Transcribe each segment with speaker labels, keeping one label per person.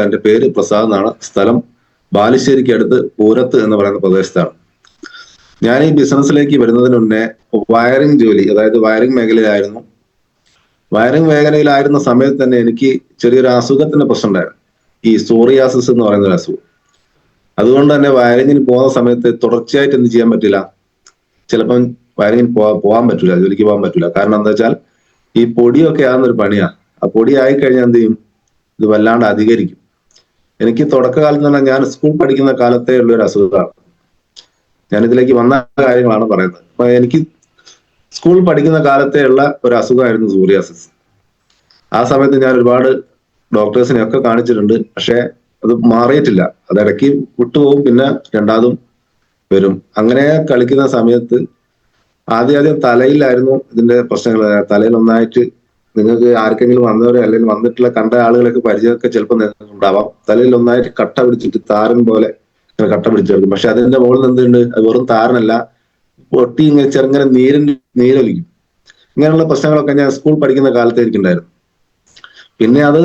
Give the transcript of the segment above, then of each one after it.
Speaker 1: എന്റെ പേര് പ്രസാദ് എന്നാണ്. സ്ഥലം ബാലുശ്ശേരിക്ക് അടുത്ത് പൂരത്ത് എന്ന് പറയുന്ന പ്രദേശത്താണ്. ഞാൻ ഈ ബിസിനസ്സിലേക്ക് വരുന്നതിന് മുന്നേ വയറിംഗ് ജോലി, അതായത് വയറിംഗ് മേഖലയിലായിരുന്നു. വയറിംഗ് മേഖലയിലായിരുന്ന സമയത്ത് തന്നെ എനിക്ക് ചെറിയൊരു അസുഖത്തിന്റെ പ്രശ്നം ഉണ്ടായിരുന്നു, ഈ സോറിയാസിസ് എന്ന് പറയുന്ന ഒരു അസുഖം. അതുകൊണ്ട് തന്നെ വയറിങ്ങിന് പോകുന്ന സമയത്ത് തുടർച്ചയായിട്ട് എന്ത് ചെയ്യാൻ പറ്റില്ല, ചിലപ്പം വയറിങ്ങിന് പോകാൻ പറ്റില്ല, ജോലിക്ക് പോകാൻ പറ്റില്ല. കാരണം എന്താ വെച്ചാൽ ഈ പൊടിയൊക്കെ ആകുന്നൊരു പണിയാ. ആ പൊടി ആയിക്കഴിഞ്ഞാൽ എന്ത് ചെയ്യും, ഇത് വല്ലാണ്ട് അധികരിക്കും. എനിക്ക് തുടക്കകാലത്ത് തന്നെ, ഞാൻ സ്കൂൾ പഠിക്കുന്ന കാലത്തേ ഉള്ള ഒരു അസുഖമാണ്. ഞാൻ ഇതിലേക്ക് വന്ന കാര്യങ്ങളാണ് പറയുന്നത്. അപ്പൊ എനിക്ക് സ്കൂൾ പഠിക്കുന്ന കാലത്തേ ഉള്ള ഒരു അസുഖമായിരുന്നു സോറിയാസിസ്. ആ സമയത്ത് ഞാൻ ഒരുപാട് ഡോക്ടേഴ്സിനെ ഒക്കെ കാണിച്ചിട്ടുണ്ട്, പക്ഷെ അത് മാറിയിട്ടില്ല. അത് ഇടയ്ക്ക് വിട്ടുപോകും, പിന്നെ രണ്ടാമതും വരും. അങ്ങനെ കളിക്കുന്ന സമയത്ത് ആദ്യം തലയിലായിരുന്നു ഇതിന്റെ പ്രശ്നങ്ങൾ. തലയിൽ ഒന്നായിട്ട്, നിങ്ങൾക്ക് ആർക്കെങ്കിലും വന്നവരെ അല്ലെങ്കിൽ വന്നിട്ടുള്ള കണ്ട ആളുകളൊക്കെ പരിചയമൊക്കെ ചിലപ്പോൾ ഉണ്ടാവാം. തലയിൽ ഒന്നായിട്ട് കട്ട പിടിച്ചിട്ട് താരൻ പോലെ കട്ട പിടിച്ചെടുക്കും. പക്ഷെ അതിന്റെ മുകളിൽ എന്തുണ്ട്, അത് വെറും താരനല്ല, പൊട്ടി ഇങ്ങനെ ചെറുങ്ങനെ നീരൊലിക്കും. ഇങ്ങനെയുള്ള പ്രശ്നങ്ങളൊക്കെ ഞാൻ സ്കൂൾ പഠിക്കുന്ന കാലത്ത് എനിക്കുണ്ടായിരുന്നു. പിന്നെ അത്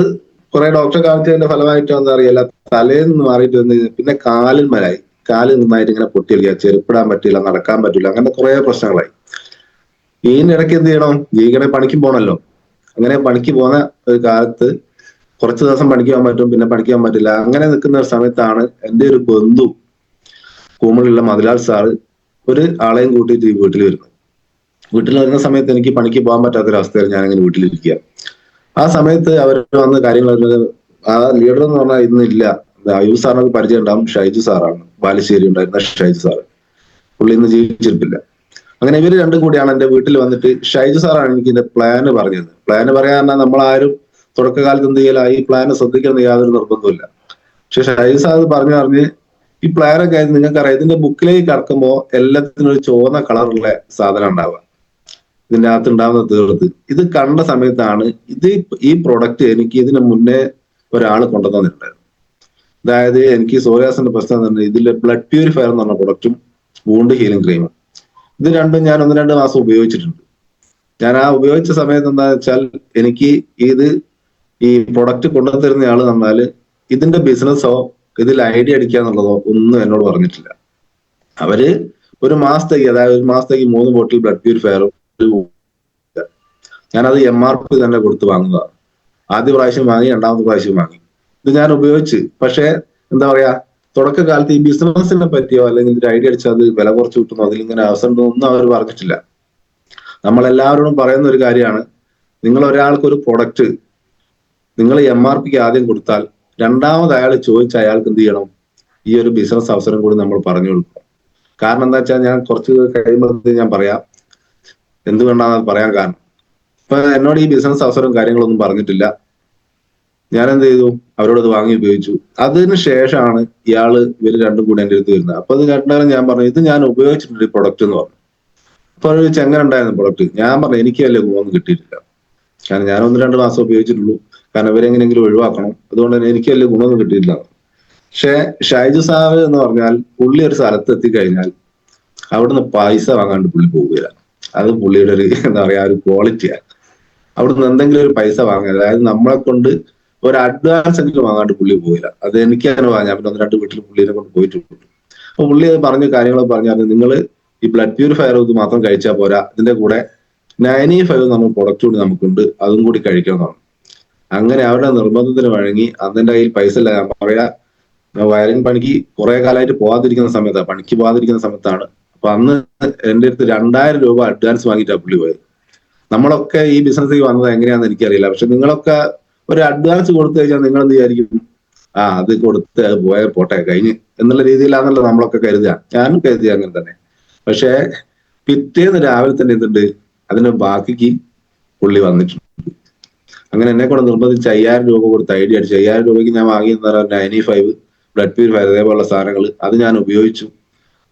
Speaker 1: കുറെ ഡോക്ടറെ കാണിച്ചതിന്റെ ഫലമായിട്ട് എന്താ അറിയില്ല, തലയിൽ നിന്ന് മാറിയിട്ട് വന്ന് പിന്നെ കാലിൽ മലായി. കാല് നന്നായിട്ട് ഇങ്ങനെ പൊട്ടിയൊലിക്കുക, ചെരുപ്പിടാൻ പറ്റില്ല, നടക്കാൻ പറ്റില്ല, അങ്ങനെ കുറെ പ്രശ്നങ്ങളായി. ഇതിനിടയ്ക്ക് എന്ത് ചെയ്യണം, ജീവിക്കണേ പണിക്ക് പോകണമല്ലോ. അങ്ങനെ പണിക്ക് പോകുന്ന ഒരു കാലത്ത് കുറച്ച് ദിവസം പണിക്ക് പോകാൻ പറ്റും, പിന്നെ പണിക്ക് പോകാൻ പറ്റില്ല. അങ്ങനെ നിൽക്കുന്ന സമയത്താണ് എൻ്റെ ഒരു ബന്ധു, കൂമളിലുള്ള മതിലാൽ സാറ്, ഒരു ആളെയും കൂട്ടിയിട്ട് ഈ വീട്ടിൽ വരുന്നത്. വീട്ടിൽ വരുന്ന സമയത്ത് എനിക്ക് പണിക്ക് പോകാൻ പറ്റാത്തൊരവസ്ഥയിൽ ഞാനിങ്ങനെ വീട്ടിലിരിക്കുക. ആ സമയത്ത് അവർ വന്ന് കാര്യങ്ങൾ, ആ ലീഡർ എന്ന് പറഞ്ഞാൽ ഇന്നില്ല, അയ്യൂബ് സാറിനൊക്കെ പരിചയം ഉണ്ടാവും, ഷൈജു സാറാണ്, ബാലുശ്ശേരി ഉണ്ടായിരുന്ന ഷൈജു സാറ്. പുള്ളി ഇന്ന് ജീവിച്ചിരിപ്പില്ല. അങ്ങനെ ഇവര് രണ്ടും കൂടിയാണ് എന്റെ വീട്ടിൽ വന്നിട്ട്, ഷൈജു സാറാണ് എനിക്ക് ഇതിന്റെ പ്ലാന് പറഞ്ഞത്. പ്ലാന് പറയാൻ നമ്മളാരും തുടക്കകാലത്ത് എന്ത് ചെയ്യില്ല, ഈ പ്ലാന് ശ്രദ്ധിക്കുന്ന യാതൊരു നിർബന്ധമില്ല. പക്ഷെ ഷൈജു സാർ പറഞ്ഞ് ഈ പ്ലാനൊക്കെ നിങ്ങൾക്കറിയാം, ഇതിന്റെ ബുക്കിലേക്ക് കടക്കുമ്പോൾ എല്ലാത്തിനും ഒരു ചുവന്ന കളറുള്ള സാധനം ഉണ്ടാവുക, ഇതിന്റെ അകത്ത് ഉണ്ടാവുന്ന തീർത്ത്. ഇത് കണ്ട സമയത്താണ് ഈ പ്രൊഡക്റ്റ് എനിക്ക് ഇതിന് മുന്നേ ഒരാൾ കൊണ്ടുവന്നിട്ടുണ്ടായിരുന്നു. അതായത് എനിക്ക് സോറിയാസിന്റെ പ്രശ്നം തന്നെ, ഇതിലെ ബ്ലഡ് പ്യൂരിഫയർ എന്ന് പറഞ്ഞ പ്രൊഡക്റ്റും വൂണ്ട് ഹീലിംഗ് ക്രീമും, ഇത് രണ്ടും ഞാൻ 1-2 മാസം ഉപയോഗിച്ചിട്ടുണ്ട്. ഞാൻ ആ ഉപയോഗിച്ച സമയത്ത് എന്താ വെച്ചാൽ, എനിക്ക് ഈ പ്രൊഡക്റ്റ് കൊണ്ടുതരുന്ന ആള് തന്നാല് ഇതിന്റെ ബിസിനസ്സോ ഇതിൽ ഐഡിയ അടിക്കുക എന്നുള്ളതോ ഒന്നും എന്നോട് പറഞ്ഞിട്ടില്ല. അവര് ഒരു മാസത്തേക്ക്, അതായത് 1 മാസത്തേക്ക് 3 ബോട്ടിൽ ബ്ലഡ് പ്യൂരിഫയറും, ഞാനത് MRP തന്നെ കൊടുത്ത് വാങ്ങുന്നതാണ്. ആദ്യ പ്രാവശ്യം വാങ്ങി, രണ്ടാമത്തെ പ്രാവശ്യം വാങ്ങി. ഇത് ഞാൻ ഉപയോഗിച്ച്, പക്ഷെ എന്താ പറയാ, തുടക്കകാലത്ത് ഈ ബിസിനസിനെ പറ്റിയോ അല്ലെങ്കിൽ ഇതിന്റെ ഐഡിയ അടിച്ചാൽ അത് വില കുറച്ച് കിട്ടുന്നു, അതിലിങ്ങനെ അവസരം ഒന്നും അവർ പറഞ്ഞിട്ടില്ല. നമ്മളെല്ലാവരോടും പറയുന്ന ഒരു കാര്യമാണ്, നിങ്ങൾ ഒരാൾക്ക് ഒരു പ്രൊഡക്റ്റ് നിങ്ങൾ MRPക്ക് ആദ്യം കൊടുത്താൽ, രണ്ടാമത് അയാൾ ചോദിച്ച അയാൾക്ക് എന്ത് ചെയ്യണം, ഈ ഒരു ബിസിനസ് അവസരം കൂടി നമ്മൾ പറഞ്ഞു കൊടുക്കണം. കാരണം എന്താ വെച്ചാൽ, ഞാൻ കുറച്ച് കഴിയുമ്പോൾ ഞാൻ പറയാം എന്തുകൊണ്ടാണെന്ന് പറയാൻ കാരണം. ഇപ്പൊ എന്നോട് ഈ ബിസിനസ് അവസരം കാര്യങ്ങളൊന്നും പറഞ്ഞിട്ടില്ല. ഞാൻ എന്ത് ചെയ്തു, അവരോട് വാങ്ങി ഉപയോഗിച്ചു. അതിന് ശേഷമാണ് ഇവര് രണ്ടും കൂടെ എൻ്റെ അടുത്ത് വരുന്നത്. അപ്പൊ അത് കണ്ടാലും ഞാൻ പറഞ്ഞു, ഇത് ഞാൻ ഉപയോഗിച്ചിട്ടുണ്ട് ഈ പ്രൊഡക്റ്റ് എന്ന് പറഞ്ഞു. അപ്പൊ ഒരു ചെങ്ങൻ ഉണ്ടായിരുന്നു പ്രൊഡക്റ്റ്. ഞാൻ പറഞ്ഞു, എനിക്ക് വലിയ ഗുണമൊന്നും കിട്ടിയിട്ടില്ല, കാരണം ഞാൻ 1-2 മാസം ഉപയോഗിച്ചിട്ടുള്ളൂ, കാരണം ഇവരെങ്ങനെയെങ്കിലും ഒഴിവാക്കണം, അതുകൊണ്ട് തന്നെ എനിക്ക് വലിയ ഗുണമൊന്നും കിട്ടിയിട്ടില്ല. പക്ഷെ ഷൈജു സാറ് എന്ന് പറഞ്ഞാൽ, പുള്ളി ഒരു സ്ഥലത്ത് എത്തിക്കഴിഞ്ഞാൽ അവിടുന്ന് പൈസ വാങ്ങാണ്ട് പുള്ളി പോവുകയില്ല. അത് പുള്ളിയുടെ ഒരു എന്താ പറയാ, ഒരു ക്വാളിറ്റിയാണ്. അവിടുന്ന് എന്തെങ്കിലും ഒരു പൈസ വാങ്ങുക, അതായത് നമ്മളെ കൊണ്ട് ഒരു അഡ്വാൻസ് എങ്കിലും വാങ്ങാണ്ട് പുള്ളി പോയില്ല. അത് എനിക്ക് അങ്ങനെ വാങ്ങാൻ, പിന്നെ 1-2 വീട്ടിൽ പുള്ളിനെ കൊണ്ട് പോയിട്ടുണ്ട്. അപ്പൊ പുള്ളി അത് പറഞ്ഞ കാര്യങ്ങളൊക്കെ പറഞ്ഞാൽ, നിങ്ങൾ ഈ ബ്ലഡ് പ്യൂരിഫയർ ഇത് മാത്രം കഴിച്ചാൽ പോരാ, ഇതിന്റെ കൂടെ 95 നമ്മൾ പ്രൊഡക്റ്റ് കൂടി നമുക്കുണ്ട്, അതും കൂടി കഴിക്കണമെന്നാണ്. അങ്ങനെ അവരുടെ നിർബന്ധത്തിന് വഴങ്ങി. അതിന്റെ കയ്യിൽ പൈസ ഇല്ല. ഞാൻ പറയാ, വയറിംഗ് പണിക്ക് കുറെ കാലമായിട്ട് പണിക്ക് പോകാതിരിക്കുന്ന സമയത്താണ്. അപ്പൊ അന്ന് എന്റെ അടുത്ത് 2000 രൂപ അഡ്വാൻസ് വാങ്ങിയിട്ടാണ് പുള്ളി പോയത്. നമ്മളൊക്കെ ഈ ബിസിനസ്സിൽ വന്നത് എങ്ങനെയാണെന്ന് എനിക്കറിയില്ല. പക്ഷെ നിങ്ങളൊക്കെ ഒരു അഡ്വാൻസ് കൊടുത്തു കഴിഞ്ഞാൽ നിങ്ങൾ എന്ത് വിചാരിക്കും, അത് കൊടുത്ത് അത് പോട്ടെ കഴിഞ്ഞ് എന്നുള്ള രീതിയിലാണല്ലോ നമ്മളൊക്കെ കരുതുക. ഞാനും കരുതിയ അങ്ങനെ തന്നെ. പക്ഷെ പിറ്റേന്ന് രാവിലെ തന്നെ എന്തുണ്ട്, അതിന് ബാക്കിക്ക് പുള്ളി വന്നിട്ടുണ്ട്. അങ്ങനെ എന്നെ കൂടെ നിർബന്ധിച്ച് 5000 രൂപ കൊടുത്ത് ഐഡിയ അടിച്ചു. 5000 രൂപയ്ക്ക് ഞാൻ വാങ്ങിയെന്ന് പറഞ്ഞാൽ 95 ബ്ലഡ് പ്യൂരിഫയർ അതേപോലുള്ള സാധനങ്ങൾ അത് ഞാൻ ഉപയോഗിച്ചു.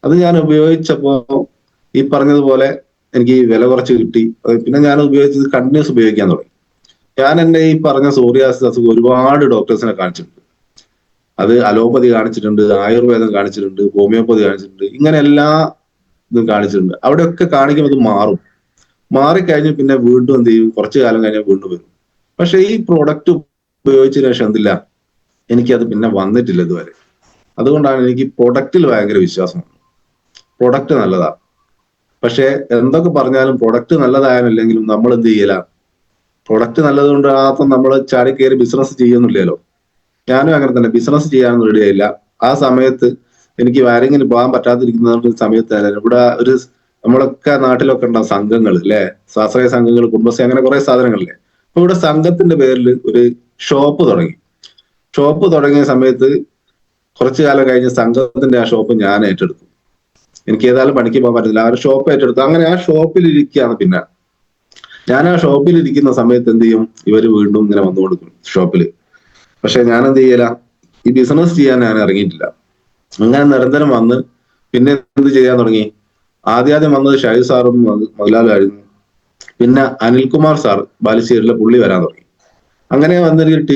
Speaker 1: അത് ഞാൻ ഉപയോഗിച്ചപ്പോ ഈ പറഞ്ഞതുപോലെ എനിക്ക് വില കുറച്ച് കിട്ടി. പിന്നെ ഞാൻ ഉപയോഗിച്ചത് കണ്ടിന്യൂസ് ഉപയോഗിക്കാൻ തുടങ്ങി. ഞാൻ എന്റെ ഈ പറഞ്ഞ സോറിയാസിസ് അസുഖം ഒരുപാട് ഡോക്ടേഴ്സിനെ കാണിച്ചിട്ടുണ്ട്. അത് അലോപ്പതി കാണിച്ചിട്ടുണ്ട്, ആയുർവേദം കാണിച്ചിട്ടുണ്ട്, ഹോമിയോപ്പതി കാണിച്ചിട്ടുണ്ട്, ഇങ്ങനെ എല്ലാ ഇതും കാണിച്ചിട്ടുണ്ട്. അവിടെയൊക്കെ കാണിക്കുമ്പോൾ ഇത് മാറിക്കഴിഞ്ഞ് പിന്നെ വീണ്ടും എന്ത് ചെയ്യും, കുറച്ചു കാലം കഴിഞ്ഞാൽ വീണ്ടും വരും. പക്ഷെ ഈ പ്രോഡക്റ്റ് ഉപയോഗിച്ചതിന് ശേഷം എന്തില്ല, എനിക്കത് പിന്നെ വന്നിട്ടില്ല ഇതുവരെ. അതുകൊണ്ടാണ് എനിക്ക് പ്രൊഡക്റ്റിൽ ഭയങ്കര വിശ്വാസം. പ്രൊഡക്റ്റ് നല്ലതാ, പക്ഷെ എന്തൊക്കെ പറഞ്ഞാലും പ്രൊഡക്റ്റ് നല്ലതായാലില്ലെങ്കിലും നമ്മൾ എന്ത് ചെയ്യല, പ്രൊഡക്റ്റ് നല്ലതുകൊണ്ട് മാത്രം നമ്മൾ ചാടി കയറി ബിസിനസ് ചെയ്യുന്നില്ലല്ലോ. ഞാനും അങ്ങനെ തന്നെ ബിസിനസ് ചെയ്യാനൊന്നും റെഡിയായില്ല. ആ സമയത്ത് എനിക്ക് വയറിങ്ങിന് പോകാൻ പറ്റാതിരിക്കുന്ന സമയത്ത് ഇവിടെ ഒരു നമ്മളൊക്കെ നാട്ടിലൊക്കെ ഉണ്ടാവും സംഘങ്ങൾ അല്ലെ, സ്വാശ്രയ സംഘങ്ങൾ, കുടുംബശ്രീ, അങ്ങനെ കുറെ സാധനങ്ങളില്ലേ. അപ്പൊ ഇവിടെ സംഘത്തിന്റെ പേരിൽ ഒരു ഷോപ്പ് തുടങ്ങി. ഷോപ്പ് തുടങ്ങിയ സമയത്ത് കുറച്ചു കാലം കഴിഞ്ഞ് സംഘത്തിന്റെ ആ ഷോപ്പ് ഞാൻ ഏറ്റെടുത്തു. എനിക്ക് ഏതായാലും പണിക്ക് പോകാൻ പറ്റില്ല, ആ ഒരു ഷോപ്പ് ഏറ്റെടുത്തു. അങ്ങനെ ആ ഷോപ്പിൽ ഇരിക്കുകയാണ്. പിന്നെ ഞാൻ ആ ഷോപ്പിൽ ഇരിക്കുന്ന സമയത്ത് എന്ത് ചെയ്യും, ഇവര് വീണ്ടും ഇങ്ങനെ വന്നു കൊടുക്കും ഷോപ്പിൽ. പക്ഷെ ഞാൻ എന്ത് ചെയ്യല, ഈ ബിസിനസ് ചെയ്യാൻ ഞാൻ ഇറങ്ങിയിട്ടില്ല. അങ്ങനെ നിരന്തരം വന്ന് പിന്നെ എന്ത് ചെയ്യാൻ തുടങ്ങി, ആദ്യം വന്നത് ഷൈജു സാറും മുതലാളിയായിരുന്നു. പിന്നെ അനിൽകുമാർ സാർ ബാലുശ്ശേരിയിലെ പുള്ളി വരാൻ തുടങ്ങി. അങ്ങനെ വന്നിട്ട്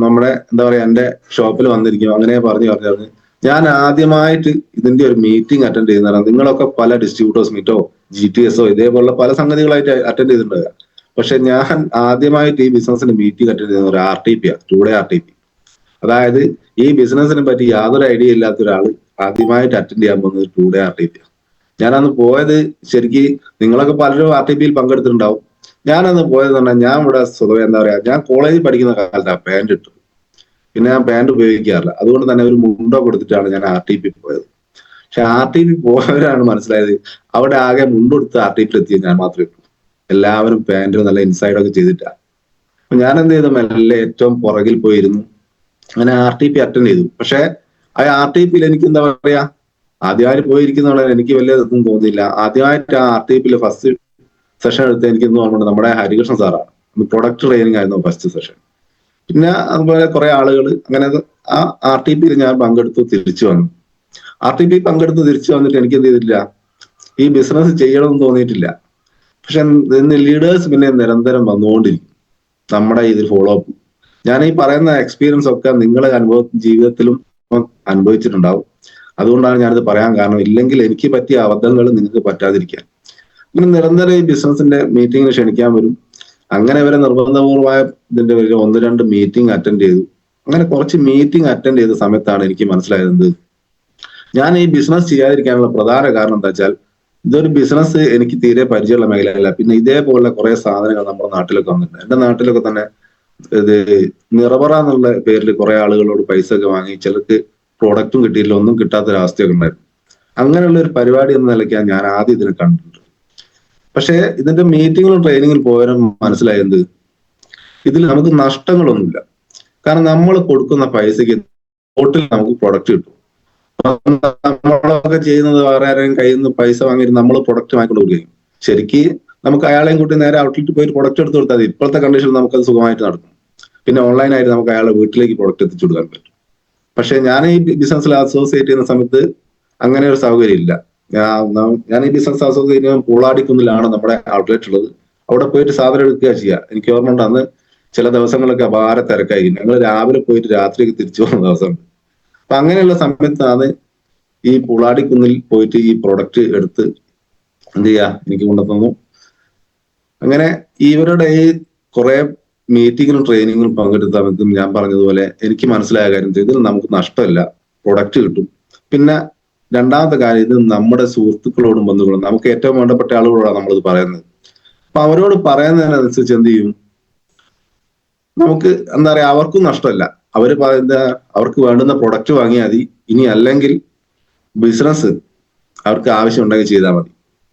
Speaker 1: നമ്മുടെ എന്താ പറയാ എന്റെ ഷോപ്പിൽ വന്നിരിക്കും. അങ്ങനെ പറഞ്ഞ് ഞാൻ ആദ്യമായിട്ട് ഇതിന്റെ ഒരു മീറ്റിംഗ് അറ്റൻഡ് ചെയ്യുന്നതാണ്. നിങ്ങളൊക്കെ പല ഡിസ്ട്രിബ്യൂട്ടേഴ്സ് മീറ്റോ GTSO ഇതേപോലുള്ള പല സംഗതികളായിട്ട് അറ്റൻഡ് ചെയ്തിട്ടുണ്ട്. പക്ഷെ ഞാൻ ആദ്യമായിട്ട് ഈ ബിസിനസിന്റെ മീറ്റിംഗ് അറ്റൻഡ് ചെയ്യുന്ന ഒരു RTP, 2 day RTP. അതായത് ഈ ബിസിനസിനെ പറ്റി യാതൊരു ഐഡിയ ഇല്ലാത്ത ഒരാൾ ആദ്യമായിട്ട് അറ്റൻഡ് ചെയ്യാൻ പോകുന്നത് 2 day RTP. ഞാനന്ന് പോയത് ശരിക്ക് നിങ്ങളൊക്കെ പലരും RTPയിൽ പങ്കെടുത്തിട്ടുണ്ടാവും. ഞാനന്ന് പോയത് പറഞ്ഞാൽ ഞാൻ ഇവിടെ സ്വതവേ എന്താ പറയാ, ഞാൻ കോളേജിൽ പഠിക്കുന്ന കാലത്താണ് പാന്റ് ഇട്ടു. പിന്നെ ഞാൻ പാന്റ് ഉപയോഗിക്കാറില്ല. അതുകൊണ്ട് തന്നെ ഒരു മുണ്ടോ കൊടുത്തിട്ടാണ് ഞാൻ RTP പോയത്. പക്ഷെ RTP പോയവരാണ് മനസ്സിലായത്, അവിടെ ആകെ മുണ്ടെടുത്ത് RTPയിൽ എത്തിയത് ഞാൻ മാത്രമേ ഉള്ളൂ. എല്ലാവരും പാന്റ് നല്ല ഇൻസൈഡൊക്കെ ചെയ്തിട്ടാ. അപ്പൊ ഞാൻ എന്ത് ചെയ്തു, മെല്ലെ ഏറ്റവും പുറകിൽ പോയിരുന്നു. അങ്ങനെ RTP അറ്റൻഡ് ചെയ്തു. പക്ഷെ ആ RTPയിൽ എനിക്ക് എന്താ പറയാ, ആദ്യമായിട്ട് പോയിരിക്കുന്നതാണ്, എനിക്ക് വലിയ ഇതൊന്നും തോന്നിയില്ല. ആദ്യമായിട്ട് ആ RTPയിൽ ഫസ്റ്റ് സെഷൻ എടുത്ത് എനിക്കൊന്ന് ഓർമ്മയുണ്ട്, നമ്മുടെ ഹരികൃഷ്ണൻ സാറാണ്. പ്രൊഡക്റ്റ് ട്രെയിനിങ് ആയിരുന്നു ഫസ്റ്റ് സെഷൻ. പിന്നെ അതുപോലെ കുറെ ആളുകൾ അങ്ങനെ ആ RTPയിൽ ഞാൻ പങ്കെടുത്തു, തിരിച്ചു വന്നു. RTP പങ്കെടുത്ത് തിരിച്ചു വന്നിട്ട് എനിക്ക് എന്ത് ചെയ്തിട്ടില്ല, ഈ ബിസിനസ് ചെയ്യണമെന്ന് തോന്നിയിട്ടില്ല. പക്ഷെ ലീഡേഴ്സ് പിന്നെ നിരന്തരം വന്നുകൊണ്ടിരിക്കും നമ്മുടെ ഇതിൽ ഫോളോ അപ്പ്. ഞാൻ ഈ പറയുന്ന എക്സ്പീരിയൻസ് ഒക്കെ നിങ്ങളെ ജീവിതത്തിലും അനുഭവിച്ചിട്ടുണ്ടാവും. അതുകൊണ്ടാണ് ഞാനിത് പറയാൻ കാരണം. ഇല്ലെങ്കിൽ എനിക്ക് പറ്റിയ അബദ്ധങ്ങൾ നിങ്ങൾക്ക് പറ്റാതിരിക്കാൻ. അങ്ങനെ നിരന്തരം ഈ ബിസിനസിന്റെ മീറ്റിങ്ങിന് ക്ഷണിക്കാൻ വരും. അങ്ങനെ വരെ നിർബന്ധപൂർവമായ ഇതിന്റെ പേരിൽ 1-2 മീറ്റിംഗ് അറ്റൻഡ് ചെയ്തു. അങ്ങനെ കുറച്ച് മീറ്റിംഗ് അറ്റൻഡ് ചെയ്ത സമയത്താണ് എനിക്ക് മനസ്സിലായത്, ഞാൻ ഈ ബിസിനസ് ചെയ്യാതിരിക്കാനുള്ള പ്രധാന കാരണം എന്താ വെച്ചാൽ, ഇതൊരു ബിസിനസ് എനിക്ക് തീരെ പരിചയമുള്ള മേഖലയല്ല. പിന്നെ ഇതേപോലുള്ള കുറെ സാധനങ്ങൾ നമ്മുടെ നാട്ടിലൊക്കെ വന്നിട്ടുണ്ട്. എന്റെ നാട്ടിലൊക്കെ തന്നെ ഇത് നിറപറ എന്നുള്ള പേരിൽ കുറെ ആളുകളോട് പൈസ ഒക്കെ വാങ്ങി ചിലർക്ക് പ്രോഡക്റ്റും കിട്ടിയില്ല, ഒന്നും കിട്ടാത്തൊരവസ്ഥയൊക്കെ ഉണ്ടായിരുന്നു. അങ്ങനെയുള്ള ഒരു പരിപാടി എന്ന നിലയ്ക്കാണ് ഞാൻ ആദ്യം ഇതിനെ കണ്ടിട്ടുണ്ട്. പക്ഷേ ഇതിന്റെ മീറ്റിങ്ങിലും ട്രെയിനിങ്ങിലും പോയാലും മനസ്സിലായത്, ഇതിൽ നമുക്ക് നഷ്ടങ്ങളൊന്നുമില്ല. കാരണം നമ്മൾ കൊടുക്കുന്ന പൈസക്ക് ടോട്ടൽ നമുക്ക് പ്രൊഡക്റ്റ് കിട്ടും. നമ്മളൊക്കെ ചെയ്യുന്നത് വേറെ ആരെയും കയ്യിൽ നിന്ന് പൈസ വാങ്ങിയിട്ട് നമ്മൾ പ്രൊഡക്റ്റ് വാങ്ങിക്കൊണ്ട് കൊടുക്കുകയും, ശരിക്ക് നമുക്ക് അയാളെയും കൂട്ടി നേരെ ഔട്ട്ലെറ്റ് പോയി പ്രൊഡക്റ്റ് എടുത്ത് കൊടുത്താൽ മതി. ഇപ്പോഴത്തെ കണ്ടീഷനിൽ നമുക്കത് സുഖമായിട്ട് നടക്കും. പിന്നെ ഓൺലൈനായിട്ട് നമുക്ക് അയാളെ വീട്ടിലേക്ക് പ്രൊഡക്റ്റ് എത്തിച്ചു കൊടുക്കാൻ പറ്റും. പക്ഷെ ഞാൻ ഈ ബിസിനസ്സിൽ അസോസിയേറ്റ് ചെയ്യുന്ന സമയത്ത് അങ്ങനെ ഒരു സൗകര്യം ഇല്ല. ഞാൻ ഈ ബിസിനസ് അസോസിയേറ്റ് ചെയ്യുന്ന പൂളാടിക്കുന്നിലാണ് നമ്മുടെ ഔട്ട്ലെറ്റ് ഉള്ളത്. അവിടെ പോയിട്ട് സാധനം എടുക്കുക ചെയ്യുക. എനിക്ക് ഓർമ്മയുണ്ട്, അന്ന് ചില ദിവസങ്ങളൊക്കെ അപാര തിരക്കായി. ഞങ്ങൾ രാവിലെ പോയിട്ട് രാത്രിക്ക് തിരിച്ചു പോകുന്ന ദിവസമുണ്ട്. അപ്പൊ അങ്ങനെയുള്ള സമയത്താണ് ഈ പൂളാടിക്കുന്നിൽ പോയിട്ട് ഈ പ്രൊഡക്റ്റ് എടുത്ത് എന്ത് ചെയ്യാ എനിക്ക് കൊണ്ടുതന്നു. അങ്ങനെ ഇവരുടെ ഈ കുറെ മീറ്റിങ്ങിലും ട്രെയിനിങ്ങിലും പങ്കെടുത്ത സമയത്തും ഞാൻ പറഞ്ഞതുപോലെ എനിക്ക് മനസ്സിലായ കാര്യം, ഇതിൽ നമുക്ക് നഷ്ടമില്ല, പ്രൊഡക്റ്റ് കിട്ടും. പിന്നെ രണ്ടാമത്തെ കാര്യം, ഇത് നമ്മുടെ സുഹൃത്തുക്കളോടും ബന്ധുക്കളോടും നമുക്ക് ഏറ്റവും വേണ്ടപ്പെട്ട ആളുകളോടാണ് നമ്മളിത് പറയുന്നത്. അപ്പൊ അവരോട് പറയുന്നതിനനുസരിച്ച് എന്ത് ചെയ്യും, നമുക്ക് എന്താ പറയാ, അവർക്കും നഷ്ടമല്ല. അവര് അവർക്ക് വേണ്ടുന്ന പ്രൊഡക്റ്റ് വാങ്ങിയാൽ മതി. ഇനി അല്ലെങ്കിൽ ബിസിനസ് അവർക്ക് ആവശ്യം ഉണ്ടെങ്കിൽ ചെയ്താൽ മതി.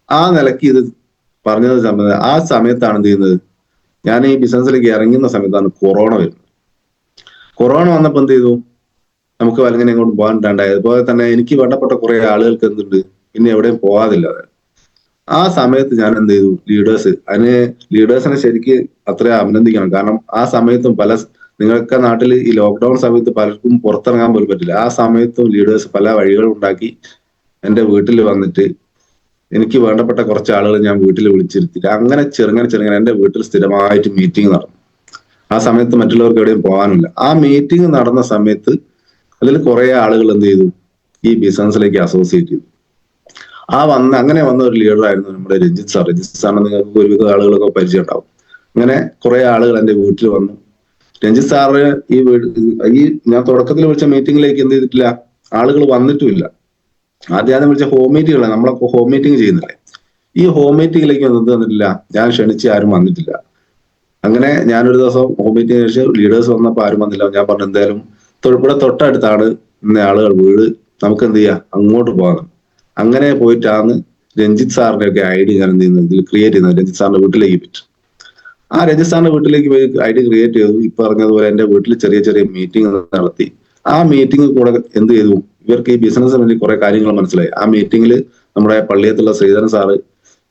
Speaker 1: ആ നിലയ്ക്ക് ഇത് പറഞ്ഞത് ആ സമയത്താണ് എന്ത് ചെയ്യുന്നത്, ഞാൻ ഈ ബിസിനസ്സിലേക്ക് ഇറങ്ങുന്ന സമയത്താണ് കൊറോണ വരുന്നത്. കൊറോണ വന്നപ്പോൾ എന്ത് ചെയ്തു, നമുക്ക് വലങ്ങനെ ഇങ്ങോട്ട് പോകാൻ ഉണ്ടായത്. അതുപോലെ തന്നെ എനിക്ക് വേണ്ടപ്പെട്ട കുറെ ആളുകൾക്ക് എന്തുണ്ട്, പിന്നെ എവിടെയും പോകാതില്ല. ആ സമയത്ത് ഞാൻ എന്ത് ചെയ്തു, ലീഡേഴ്സിനെ ശരിക്ക് അത്ര അഭിനന്ദിക്കണം. കാരണം ആ സമയത്തും നിങ്ങൾക്ക് നാട്ടിൽ ഈ ലോക്ക്ഡൌൺ സമയത്ത് പലർക്കും പുറത്തിറങ്ങാൻ പോലും പറ്റില്ല. ആ സമയത്തും ലീഡേഴ്സ് പല വഴികളും ഉണ്ടാക്കി എന്റെ വീട്ടിൽ വന്നിട്ട് എനിക്ക് വേണ്ടപ്പെട്ട കുറച്ച് ആളുകൾ ഞാൻ വീട്ടിൽ വിളിച്ചിരുത്തിട്ട് അങ്ങനെ ചെറുങ്ങനെ എന്റെ വീട്ടിൽ സ്ഥിരമായിട്ട് മീറ്റിംഗ് നടന്നു. ആ സമയത്ത് മറ്റുള്ളവർക്ക് എവിടെയും പോകാനില്ല. ആ മീറ്റിംഗ് നടന്ന സമയത്ത് അതിൽ കുറെ ആളുകൾ എന്ത് ചെയ്തു, ഈ ബിസിനസ്സിലേക്ക് അസോസിയേറ്റ് ചെയ്തു. അങ്ങനെ വന്ന ഒരു ലീഡർ ആയിരുന്നു നമ്മുടെ രഞ്ജിത്ത് സാർ. രഞ്ജിത്ത് സാറിന് നിങ്ങൾക്ക് ഒരുവിധ ആളുകളൊക്കെ പരിചയം ഉണ്ടാവും. അങ്ങനെ കുറെ ആളുകൾ എന്റെ വീട്ടിൽ വന്നു. രഞ്ജിത്ത് സാറ് ഈ ഞാൻ തുടക്കത്തിൽ വിളിച്ച മീറ്റിംഗിലേക്ക് എന്ത് ചെയ്തിട്ടില്ല, ആളുകൾ വന്നിട്ടുമില്ല. ആദ്യം വിളിച്ച ഹോം മീറ്റിംഗുകളാണ്, നമ്മളൊക്കെ ഹോം മീറ്റിംഗ് ചെയ്യുന്നില്ലേ, ഈ ഹോം മീറ്റിംഗിലേക്ക് ഒന്നും തന്നിട്ടില്ല. ഞാൻ ക്ഷണിച്ച് ആരും വന്നിട്ടില്ല. അങ്ങനെ ഞാനൊരു ദിവസം ഹോം മീറ്റിംഗ് കഴിച്ച് ലീഡേഴ്സ് വന്നപ്പോൾ ആരും വന്നില്ല. ഞാൻ പറഞ്ഞു എന്തായാലും ഇവിടെ തൊട്ടടുത്താണ് ഇന്ന ആളുകൾ വീട്, നമുക്ക് എന്ത് ചെയ്യാം അങ്ങോട്ട് പോകാം. അങ്ങനെ പോയിട്ടാണ് രഞ്ജിത്ത് സാറിന്റെ ഒക്കെ ഐഡി ഞാൻ എന്ത് ചെയ്യുന്നത്, ഇതിൽ ക്രിയേറ്റ് ചെയ്യുന്നത്. രഞ്ജിത്ത് സാറിന്റെ വീട്ടിലേക്ക് പറ്റും. ആ രഞ്ജിത്ത് സാറിന്റെ വീട്ടിലേക്ക് പോയി ഐഡി ക്രിയേറ്റ് ചെയ്തു. ഈ പറഞ്ഞതുപോലെ എന്റെ വീട്ടിൽ ചെറിയ ചെറിയ മീറ്റിംഗ് നടത്തി. ആ മീറ്റിംഗ് കൂടെ എന്ത് ചെയ്തു, ഇവർക്ക് ഈ ബിസിനസ്സിനെ വേണ്ടി കുറെ കാര്യങ്ങൾ മനസ്സിലായി. ആ മീറ്റിംഗിൽ നമ്മുടെ പള്ളിയത്തുള്ള ശ്രീധരൻ സാറ്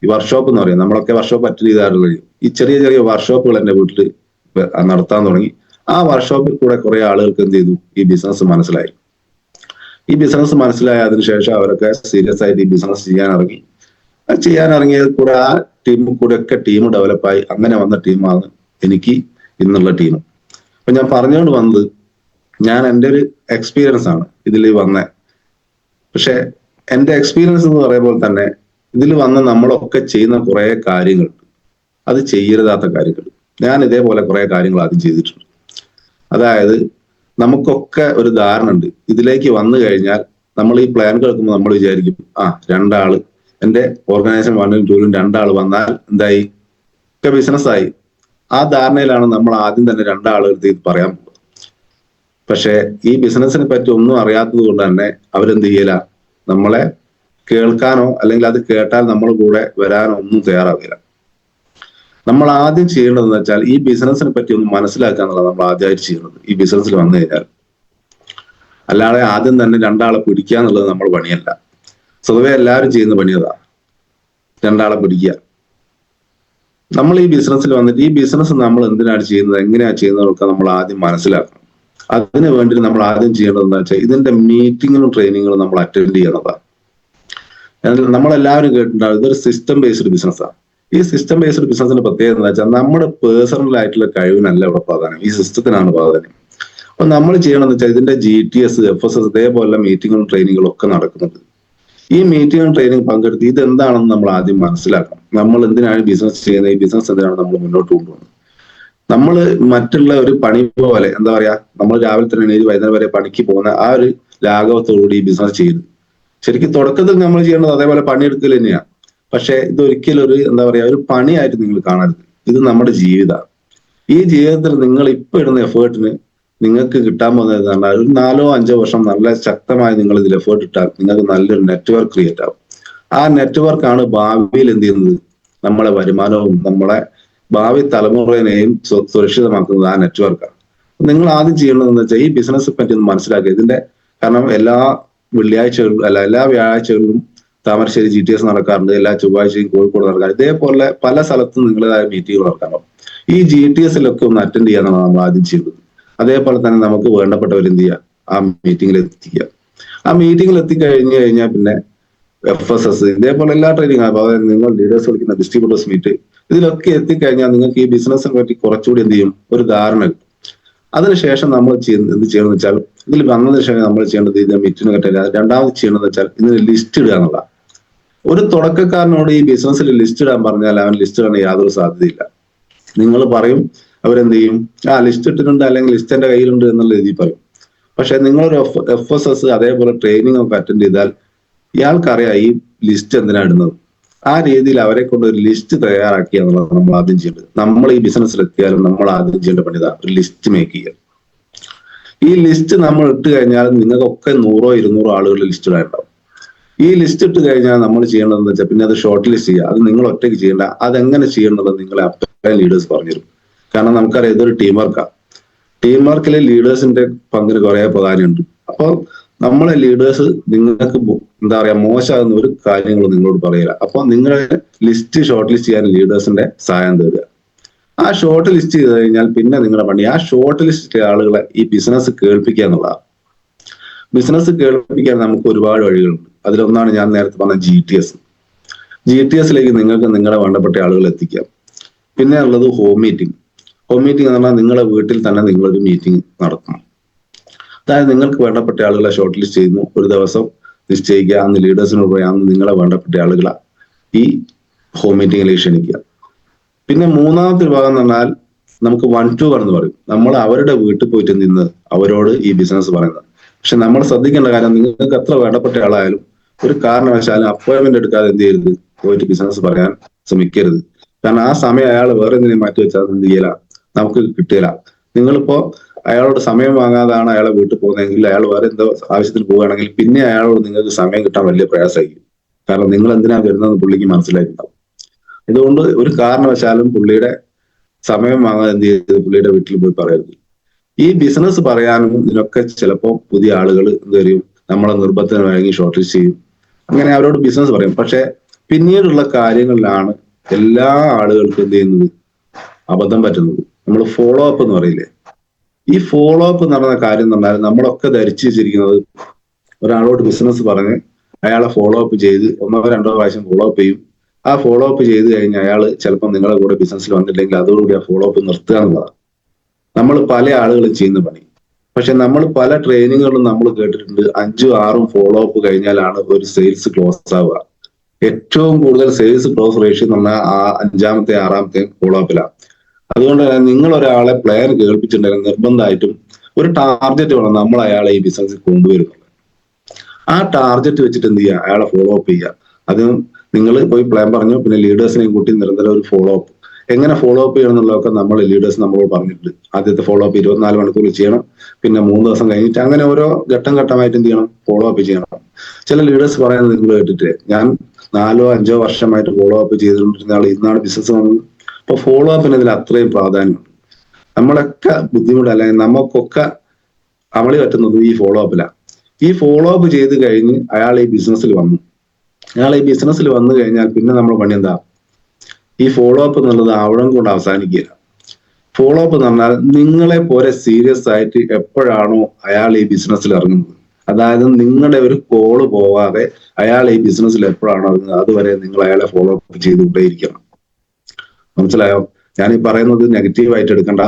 Speaker 1: ഈ വർക്ക്ഷോപ്പ് എന്ന് പറയും, നമ്മളൊക്കെ വർക്ക്ഷോപ്പ് അറ്റൻഡ് ചെയ്താറുള്ള ഈ ചെറിയ ചെറിയ വർക്ക്ഷോപ്പുകൾ എന്റെ വീട്ടിൽ നടത്താൻ തുടങ്ങി. ആ വർക്ക്ഷോപ്പിൽ കൂടെ കുറെ ആളുകൾക്ക് എന്ത് ചെയ്തു, ഈ ബിസിനസ് മനസ്സിലായി. ഈ ബിസിനസ് മനസ്സിലായ അതിനുശേഷം അവരൊക്കെ സീരിയസ് ആയിട്ട് ഈ ബിസിനസ് ചെയ്യാനിറങ്ങിയത് കൂടെ ആ ടീമിൽ കൂടെ ഒക്കെ ടീം ഡെവലപ്പായി. അങ്ങനെ വന്ന ടീമാണ് എനിക്ക് ഇന്നുള്ള ടീം. അപ്പൊ ഞാൻ പറഞ്ഞുകൊണ്ട് വന്നത്, ഞാൻ എൻ്റെ ഒരു എക്സ്പീരിയൻസ് ആണ് ഇതിൽ വന്ന. പക്ഷെ എൻ്റെ എക്സ്പീരിയൻസ് എന്ന് പറയുമ്പോൾ തന്നെ ഇതിൽ വന്ന നമ്മളൊക്കെ ചെയ്യുന്ന കുറെ കാര്യങ്ങളുണ്ട്, അത് ചെയ്യരുതാത്ത കാര്യങ്ങൾ. ഞാൻ ഇതേപോലെ കുറെ കാര്യങ്ങൾ ആദ്യം ചെയ്തിട്ടുണ്ട്. അതായത് നമുക്കൊക്കെ ഒരു ധാരണ ഉണ്ട്, ഇതിലേക്ക് വന്നു കഴിഞ്ഞാൽ നമ്മൾ ഈ പ്ലാൻ കേൾക്കുമ്പോൾ നമ്മൾ വിചാരിക്കും, രണ്ടാള് എന്റെ ഓർഗനൈസേഷൻ 1 ഉം 2 ഉം 2 വന്നാൽ എന്തായി, ഒക്കെ ബിസിനസ്സായി. ആ ധാരണയിലാണ് നമ്മൾ ആദ്യം തന്നെ 2 ആളുകൾക്ക് ഇത് പറയാൻ പോകുന്നത്. പക്ഷെ ഈ ബിസിനസിനെ പറ്റി ഒന്നും അറിയാത്തത് കൊണ്ട് തന്നെ അവരെന്ത് ചെയ്യല, നമ്മളെ കേൾക്കാനോ അല്ലെങ്കിൽ അത് കേട്ടാൽ നമ്മൾ കൂടെ വരാനോ ഒന്നും തയ്യാറാവില്ല. നമ്മൾ ആദ്യം ചെയ്യേണ്ടതെന്ന് വെച്ചാൽ ഈ ബിസിനസിനെ പറ്റി ഒന്ന് മനസ്സിലാക്കുക എന്നുള്ളത് നമ്മൾ ആദ്യമായിട്ട് ചെയ്യുന്നത് ഈ ബിസിനസ്സിൽ വന്നു കഴിഞ്ഞാൽ. അല്ലാതെ ആദ്യം തന്നെ 2 ആളെ പിടിക്കുക എന്നുള്ളത് നമ്മൾ പണിയല്ല. സ്വതവേ എല്ലാവരും ചെയ്യുന്ന പണി അതാ, 2 ആളെ പിടിക്കുക. നമ്മൾ ഈ ബിസിനസ്സിൽ വന്നിട്ട് ഈ ബിസിനസ് നമ്മൾ എന്തിനാണ് ചെയ്യുന്നത്, എങ്ങനെയാണ് ചെയ്യുന്നതൊക്കെ നമ്മൾ ആദ്യം മനസ്സിലാക്കണം. അതിനു വേണ്ടി നമ്മൾ ആദ്യം ചെയ്യേണ്ടത് എന്താ വെച്ചാൽ ഇതിന്റെ മീറ്റിങ്ങും ട്രെയിനിങ്ങുകളും നമ്മൾ അറ്റൻഡ് ചെയ്യണതാണ്. നമ്മളെല്ലാവരും കേട്ടിട്ടുണ്ടാവും, ഇതൊരു സിസ്റ്റം ബേസ്ഡ് ബിസിനസ്സാണ്. ഈ സിസ്റ്റം ബേസ്ഡ് ബിസിനസിന്റെ പ്രത്യേകത എന്താ വെച്ചാൽ നമ്മുടെ പേഴ്സണൽ ആയിട്ടുള്ള കഴിവിനല്ല ഇവിടെ പ്രാധാന്യം, ഈ സിസ്റ്റത്തിനാണ് പ്രാധാന്യം. അപ്പൊ നമ്മൾ ചെയ്യണമെന്ന് വെച്ചാൽ ഇതിന്റെ GTS, FSS ഇതേപോലെ മീറ്റിങ്ങും ട്രെയിനിങ്ങുകളും ഒക്കെ നടക്കുന്നുണ്ട്. ഈ മീറ്റിംഗും ട്രെയിനിങ് പങ്കെടുത്ത് ഇതെന്താണെന്ന് നമ്മൾ ആദ്യം മനസ്സിലാക്കണം. നമ്മൾ എന്തിനാണ് ബിസിനസ് ചെയ്യുന്നത്, ഈ ബിസിനസ് എന്തിനാണ് നമ്മൾ മുന്നോട്ട് കൊണ്ടുപോകുന്നത്. നമ്മൾ മറ്റുള്ള ഒരു പണി പോലെ എന്താ പറയാ, നമ്മൾ രാവിലെ തന്നെ എണീറ്റ് വൈകുന്നേരം വരെ പണിക്ക് പോകുന്ന ആ ഒരു ലാഘവത്തോടുകൂടി ഈ ബിസിനസ് ചെയ്യുന്നു. ശരിക്കും തുടക്കത്തിൽ നമ്മൾ ചെയ്യേണ്ടത് അതേപോലെ പണിയെടുക്കൽ തന്നെയാണ്. പക്ഷെ ഇതൊരിക്കലും ഒരു എന്താ പറയാ ഒരു പണിയായിട്ട് നിങ്ങൾ കാണരുത്. ഇത് നമ്മുടെ ജീവിതമാണ്. ഈ ജീവിതത്തിൽ നിങ്ങൾ ഇപ്പൊ ഇടുന്ന എഫേർട്ടിന് നിങ്ങൾക്ക് കിട്ടാൻ പോകുന്നത് പറഞ്ഞാൽ ഒരു 4-5 വർഷം നല്ല ശക്തമായി നിങ്ങൾ ഇതിൽ എഫേർട്ട് ഇട്ടാൽ നിങ്ങൾക്ക് നല്ലൊരു നെറ്റ്വർക്ക് ക്രിയേറ്റ് ആവും. ആ നെറ്റ്വർക്കാണ് ഭാവിയിൽ എന്ത് ചെയ്യുന്നത്, നമ്മളെ വരുമാനവും നമ്മളെ ഭാവി തലമുറയിനെയും സുരക്ഷിതമാക്കുന്നത് ആ നെറ്റ്വർക്കാണ്. നിങ്ങൾ ആദ്യം ചെയ്യേണ്ടതെന്ന് വെച്ചാൽ ഈ ബിസിനസ് പറ്റി ഒന്ന് മനസ്സിലാക്കുക. ഇതിന്റെ കാരണം എല്ലാ വെള്ളിയാഴ്ചകളിലും എല്ലാ വ്യാഴാഴ്ചകളിലും താമരശ്ശേരി GTS നടക്കാറുണ്ട്, എല്ലാ ചൊവ്വാഴ്ചയും കോഴിക്കോട് നടക്കാറുണ്ട്. ഇതേപോലെ പല സ്ഥലത്തും നിങ്ങളുടേതായ മീറ്റിങ്ങുകൾ നടക്കാറുണ്ട്. ഈ GTSലൊക്കെ ഒന്ന് അറ്റൻഡ് ചെയ്യാനാണ് നമ്മൾ ആദ്യം ചെയ്യുന്നത്. അതേപോലെ തന്നെ നമുക്ക് വേണ്ടപ്പെട്ടവർ എന്ത് ചെയ്യുക, ആ മീറ്റിങ്ങിൽ എത്തിക്കുക. ആ മീറ്റിങ്ങിൽ എത്തിക്കഴിഞ്ഞു കഴിഞ്ഞാൽ പിന്നെ FSS ഇതേപോലെ എല്ലാ ട്രെയിനിങ്, അതായത് നിങ്ങൾ ലീഡേഴ്സ് വിളിക്കുന്ന ഡിസ്ട്രിബ്യൂട്ടേഴ്സ് മീറ്റ്, ഇതിലൊക്കെ എത്തിക്കഴിഞ്ഞാൽ നിങ്ങൾക്ക് ഈ ബിസിനസ്സിനെ പറ്റി കുറച്ചുകൂടി എന്ത് ചെയ്യും, ഒരു ധാരണ കിട്ടും. അതിനുശേഷം നമ്മൾ എന്ത് ചെയ്യണമെന്ന് വെച്ചാൽ ഇതിൽ വന്നതിന് ശേഷം നമ്മൾ ചെയ്യേണ്ടത് ഇത് മീറ്റിന് കെട്ടില്ല. രണ്ടാമത് ചെയ്യണമെന്ന് വെച്ചാൽ ഇതിന് ലിസ്റ്റ് ഇടുക എന്നുള്ള. ഒരു തുടക്കക്കാരനോട് ഈ ബിസിനസ്സിൽ ലിസ്റ്റ് ഇടാൻ പറഞ്ഞാൽ അവൻ ലിസ്റ്റ് ഇടാൻ യാതൊരു സാധ്യതയില്ല. നിങ്ങൾ പറയും, അവരെന്ത് ചെയ്യും, ലിസ്റ്റ് ഇട്ടിട്ടുണ്ട് അല്ലെങ്കിൽ ലിസ്റ്റ് എന്റെ കയ്യിലുണ്ട് എന്നുള്ള രീതിയിൽ പറയും. പക്ഷെ നിങ്ങളൊരു FSS അതേപോലെ ട്രെയിനിങ് ഒക്കെ അറ്റൻഡ് ചെയ്താൽ ഇയാൾക്കറിയാം ഈ ലിസ്റ്റ് എന്തിനാ ഇടുന്നത്. ആ രീതിയിൽ അവരെ കൊണ്ട് ഒരു ലിസ്റ്റ് തയ്യാറാക്കുക എന്നുള്ളത് നമ്മൾ ആദ്യം ചെയ്യേണ്ടത്. നമ്മൾ ഈ ബിസിനസ്സിൽ എത്തിയാലും നമ്മൾ ആദ്യം ചെയ്യേണ്ട പണിതാ ഒരു ലിസ്റ്റ് മേക്ക് ചെയ്യുക. ഈ ലിസ്റ്റ് നമ്മൾ ഇട്ട് കഴിഞ്ഞാൽ നിങ്ങൾക്കൊക്കെ 100-200 ആളുകൾ ലിസ്റ്റ് ഇടാനുണ്ടാവും. ഈ ലിസ്റ്റ് ഇട്ട് കഴിഞ്ഞാൽ നമ്മൾ ചെയ്യേണ്ടതെന്ന് വെച്ചാൽ പിന്നെ അത് ഷോർട്ട് ലിസ്റ്റ് ചെയ്യുക. അത് നിങ്ങൾ ഒറ്റയ്ക്ക് ചെയ്യേണ്ട, അതെങ്ങനെ ചെയ്യേണ്ടത് നിങ്ങളെ അപ്പൻ ലീഡേഴ്സ് പറഞ്ഞുതരും. കാരണം നമുക്കറിയാം ഇതൊരു ടീം വർക്കാണ്. ടീം വർക്കിൽ ലീഡേഴ്സിന്റെ പങ്കിന് കുറെ പ്രാധാന്യമുണ്ട്. അപ്പോൾ നമ്മളെ ലീഡേഴ്സ് നിങ്ങൾക്ക് എന്താ പറയാ മോശമാകുന്ന ഒരു കാര്യങ്ങളും നിങ്ങളോട് പറയില്ല. അപ്പൊ നിങ്ങളെ ലിസ്റ്റ് ഷോർട്ട് ലിസ്റ്റ് ചെയ്യാൻ ലീഡേഴ്സിന്റെ സഹായം തരിക. ആ ഷോർട്ട് ലിസ്റ്റ് ചെയ്ത് കഴിഞ്ഞാൽ പിന്നെ നിങ്ങളുടെ പണി ആ ഷോർട്ട് ലിസ്റ്റ് ആളുകളെ ഈ ബിസിനസ് കേൾപ്പിക്കുക എന്നുള്ളതാണ്. ബിസിനസ് കേൾപ്പിക്കാൻ നമുക്ക് ഒരുപാട് വഴികളുണ്ട്. അതിലൊന്നാണ് ഞാൻ നേരത്തെ പറഞ്ഞ GTSലേക്ക് നിങ്ങൾക്ക് നിങ്ങളെ വേണ്ടപ്പെട്ട ആളുകൾ എത്തിക്കാം. പിന്നെ ഉള്ളത് ഹോം മീറ്റിംഗ്. ഹോം മീറ്റിംഗ് എന്ന് പറഞ്ഞാൽ നിങ്ങളെ വീട്ടിൽ തന്നെ നിങ്ങളൊരു മീറ്റിംഗ് നടത്തണം. അതായത് നിങ്ങൾക്ക് വേണ്ടപ്പെട്ട ആളുകളെ ഷോർട്ട് ലിസ്റ്റ് ചെയ്യുന്നു, ഒരു ദിവസം നിശ്ചയിക്കുക, അന്ന് ലീഡേഴ്സിനോട് പറയാം, അന്ന് നിങ്ങളെ വേണ്ടപ്പെട്ട ആളുകളെ ഈ ഹോം മീറ്റിംഗിലേക്ക് ക്ഷണിക്കുക. പിന്നെ മൂന്നാമത്തെ വിഭാഗം എന്ന് പറഞ്ഞാൽ നമുക്ക് 1-to-1 എന്ന് പറയും. നമ്മൾ അവരുടെ വീട്ടിൽ പോയിട്ട് നിന്ന് അവരോട് ഈ ബിസിനസ് പറയുന്നത്. പക്ഷെ നമ്മൾ ശ്രദ്ധിക്കേണ്ട കാര്യം, നിങ്ങൾക്ക് എത്ര വേണ്ടപ്പെട്ട ആളായാലും ഒരു കാരണവശാലും അപ്പോയിന്റ്മെന്റ് എടുക്കാതെ എന്ത് ചെയ്യരുത്, പോയിട്ട് ബിസിനസ് പറയാൻ ശ്രമിക്കരുത്. കാരണം ആ സമയം അയാൾ വേറെ എന്തെങ്കിലും മാറ്റി വെച്ചാൽ എന്ത് ചെയ്യില്ല, നമുക്ക് കിട്ടില്ല. നിങ്ങളിപ്പോ അയാളോട് സമയം വാങ്ങാതാണ് അയാളെ വീട്ടിൽ പോകുന്നതെങ്കിൽ, അയാൾ വേറെ എന്തോ ആവശ്യത്തിന് പോവുകയാണെങ്കിൽ പിന്നെ അയാളോട് നിങ്ങൾക്ക് സമയം കിട്ടാൻ വലിയ പ്രയാസമായിരിക്കും. കാരണം നിങ്ങൾ എന്തിനാ വരുന്നതെന്ന് പുള്ളിക്ക് മനസ്സിലായിട്ടുണ്ടാവും. അതുകൊണ്ട് ഒരു കാരണവശാലും പുള്ളിയുടെ സമയം വാങ്ങാൻ എന്ത് ചെയ്ത് പുള്ളിയുടെ വീട്ടിൽ പോയി പറയരുത്. ഈ ബിസിനസ് പറയാനും ഇതിനൊക്കെ ചിലപ്പോൾ പുതിയ ആളുകൾ എന്ത് വരും, നമ്മളെ നിർബന്ധത്തിന് വഴങ്ങി ഷോർട്ട് ലിസ്റ്റ് ചെയ്യും. അങ്ങനെ അവരോട് ബിസിനസ് പറയും. പക്ഷെ പിന്നീടുള്ള കാര്യങ്ങളിലാണ് എല്ലാ ആളുകൾക്കും എന്ത് ചെയ്യുന്നത്, അബദ്ധം പറ്റുന്നത്. നമ്മൾ ഫോളോ അപ്പ് എന്ന് പറയില്ലേ, ഈ ഫോളോ അപ്പ് നടന്ന കാര്യം എന്ന് പറഞ്ഞാൽ നമ്മളൊക്കെ ധരിച്ചു വെച്ചിരിക്കുന്നത് ഒരാളോട് ബിസിനസ് പറഞ്ഞ് അയാളെ ഫോളോ അപ്പ് ചെയ്ത് 1-2 പ്രാവശ്യം ഫോളോ അപ്പ് ചെയ്യും. ആ ഫോളോ അപ്പ് ചെയ്ത് കഴിഞ്ഞ് അയാൾ ചിലപ്പോൾ നിങ്ങളുടെ കൂടെ ബിസിനസ്സിൽ വന്നില്ലെങ്കിൽ അതോടുകൂടി ആ ഫോളോ അപ്പ് നിർത്തുക എന്നുള്ളതാണ് നമ്മൾ പല ആളുകളും ചെയ്യുന്ന പണി. പക്ഷെ നമ്മൾ പല ട്രെയിനിങ്ങുകളും നമ്മൾ കേട്ടിട്ടുണ്ട് 5-6 ഫോളോ അപ്പ് കഴിഞ്ഞാലാണ് ഒരു സെയിൽസ് ക്ലോസ് ആവുക. ഏറ്റവും കൂടുതൽ സെയിൽസ് ക്ലോസ് റേഷ്യോ എന്ന് പറഞ്ഞാൽ ആ 5-ാമത്തെ 6-ാമത്തെ ഫോളോ അപ്പിലാണ്. അതുകൊണ്ട് തന്നെ നിങ്ങൾ ഒരാളെ പ്ലാൻ കേൾപ്പിച്ചിട്ടുണ്ടെങ്കിൽ നിർബന്ധമായിട്ടും ഒരു ടാർഗറ്റ് വേണം നമ്മൾ അയാളെ ഈ ബിസിനസ്സിൽ കൊണ്ടുവരുന്നത്. ആ ടാർഗറ്റ് വെച്ചിട്ട് എന്ത് ചെയ്യുക, അയാളെ ഫോളോ അപ്പ് ചെയ്യുക. അത് നിങ്ങൾ പോയി പ്ലാൻ പറഞ്ഞു, പിന്നെ ലീഡേഴ്സിനെയും കൂട്ടി നിരന്തരം ഒരു ഫോളോ അപ്പ്. എങ്ങനെ ഫോളോ അപ്പ് ചെയ്യണം എന്നുള്ളതൊക്കെ നമ്മൾ ലീഡേഴ്സ് നമ്മളോട് പറഞ്ഞിട്ടുണ്ട്. ആദ്യത്തെ ഫോളോ അപ്പ് 24 മണിക്കൂർ ചെയ്യണം, പിന്നെ 3 ദിവസം കഴിഞ്ഞിട്ട്, അങ്ങനെ ഓരോ ഘട്ടം ഘട്ടമായിട്ട് എന്ത് ചെയ്യണം, ഫോളോ അപ്പ് ചെയ്യണം. ചില ലീഡേഴ്സ് പറയുന്നത് നിങ്ങൾ കേട്ടിട്ട്, ഞാൻ 4-5 വർഷമായിട്ട് ഫോളോ അപ്പ് ചെയ്തുകൊണ്ടിരുന്ന ആൾ ഇന്നാണ് ബിസിനസ് വന്നത്. അപ്പൊ ഫോളോ അപ്പിന് ഇതിൽ അത്രയും പ്രാധാന്യമുണ്ട്. നമ്മളൊക്കെ ബുദ്ധിമുട്ട്, അല്ലെങ്കിൽ നമുക്കൊക്കെ അമളി പറ്റുന്നത് ഈ ഫോളോ അപ്പിലാണ്. ഈ ഫോളോ അപ്പ് ചെയ്ത് കഴിഞ്ഞ് അയാൾ ഈ ബിസിനസ്സിൽ വന്നു. അയാൾ ഈ ബിസിനസ്സിൽ വന്നു കഴിഞ്ഞാൽ പിന്നെ നമ്മൾ പണി എന്താ, ഈ ഫോളോ അപ്പ് എന്നുള്ളത് അവിടെ കൊണ്ട് അവസാനിക്കില്ല. ഫോളോ അപ്പ് എന്ന് പറഞ്ഞാൽ നിങ്ങളെ പോലെ സീരിയസ് ആയിട്ട് എപ്പോഴാണോ അയാൾ ഈ ബിസിനസ്സിൽ ഇറങ്ങുന്നത്, അതായത് നിങ്ങളുടെ ഒരു കോള് പോവാതെ അയാൾ ഈ ബിസിനസ്സിൽ എപ്പോഴാണോ ഇറങ്ങുന്നത് അതുവരെ നിങ്ങൾ അയാളെ ഫോളോ അപ്പ് ചെയ്തുകൊണ്ടേയിരിക്കണം. മനസ്സിലായോ? ഞാൻ ഈ പറയുന്നത് നെഗറ്റീവായിട്ട് എടുക്കണ്ട,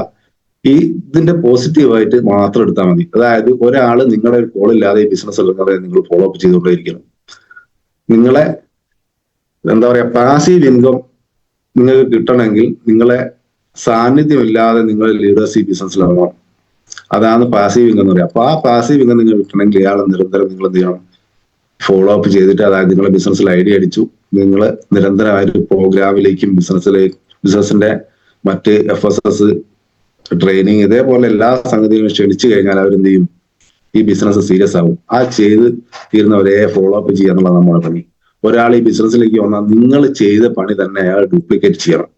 Speaker 1: ഇതിന്റെ പോസിറ്റീവായിട്ട് മാത്രം എടുത്താൽ മതി. അതായത് ഒരാള് നിങ്ങളുടെ ഒരു കോളില്ലാതെ ഈ ബിസിനസ് ഇറങ്ങാതെ നിങ്ങൾ ഫോളോ അപ്പ് ചെയ്തുകൊണ്ടേയിരിക്കണം. നിങ്ങളെ എന്താ പറയാ, പാസീവ് ഇൻകം നിങ്ങൾക്ക് കിട്ടണമെങ്കിൽ നിങ്ങളെ സാന്നിധ്യമില്ലാതെ നിങ്ങൾ ലീഡേഴ്സ് ഈ ബിസിനസ്സിൽ ഇറങ്ങണം. അതാണ് പാസീവ് ഇൻകം എന്ന് പറയുക. അപ്പൊ ആ പാസീവ് ഇൻകം നിങ്ങൾ കിട്ടണമെങ്കിൽ ഇയാളെ നിരന്തരം നിങ്ങൾ എന്ത് ചെയ്യണം, ഫോളോ അപ്പ് ചെയ്തിട്ട്, അതായത് നിങ്ങളെ ബിസിനസ്സിൽ ഐഡിയ അടിച്ചു, നിങ്ങൾ നിരന്തരമായൊരു പ്രോഗ്രാമിലേക്കും ബിസിനസിന്റെ മറ്റ് FSS ട്രെയിനിങ് ഇതേപോലെ എല്ലാ സംഗതികളും ക്ഷണിച്ചു കഴിഞ്ഞാൽ അവരെന്ത് ചെയ്യും, ഈ ബിസിനസ് സീരിയസ് ആവും. ആ ചെയ്ത് തീരുന്നവരെ ഫോളോ അപ്പ് ചെയ്യുക എന്നുള്ളത് നമ്മുടെ പണി. ഒരാൾ ഈ ബിസിനസ്സിലേക്ക് വന്നാൽ നിങ്ങൾ ചെയ്ത പണി തന്നെ അയാൾ ഡ്യൂപ്ലിക്കേറ്റ് ചെയ്യണം.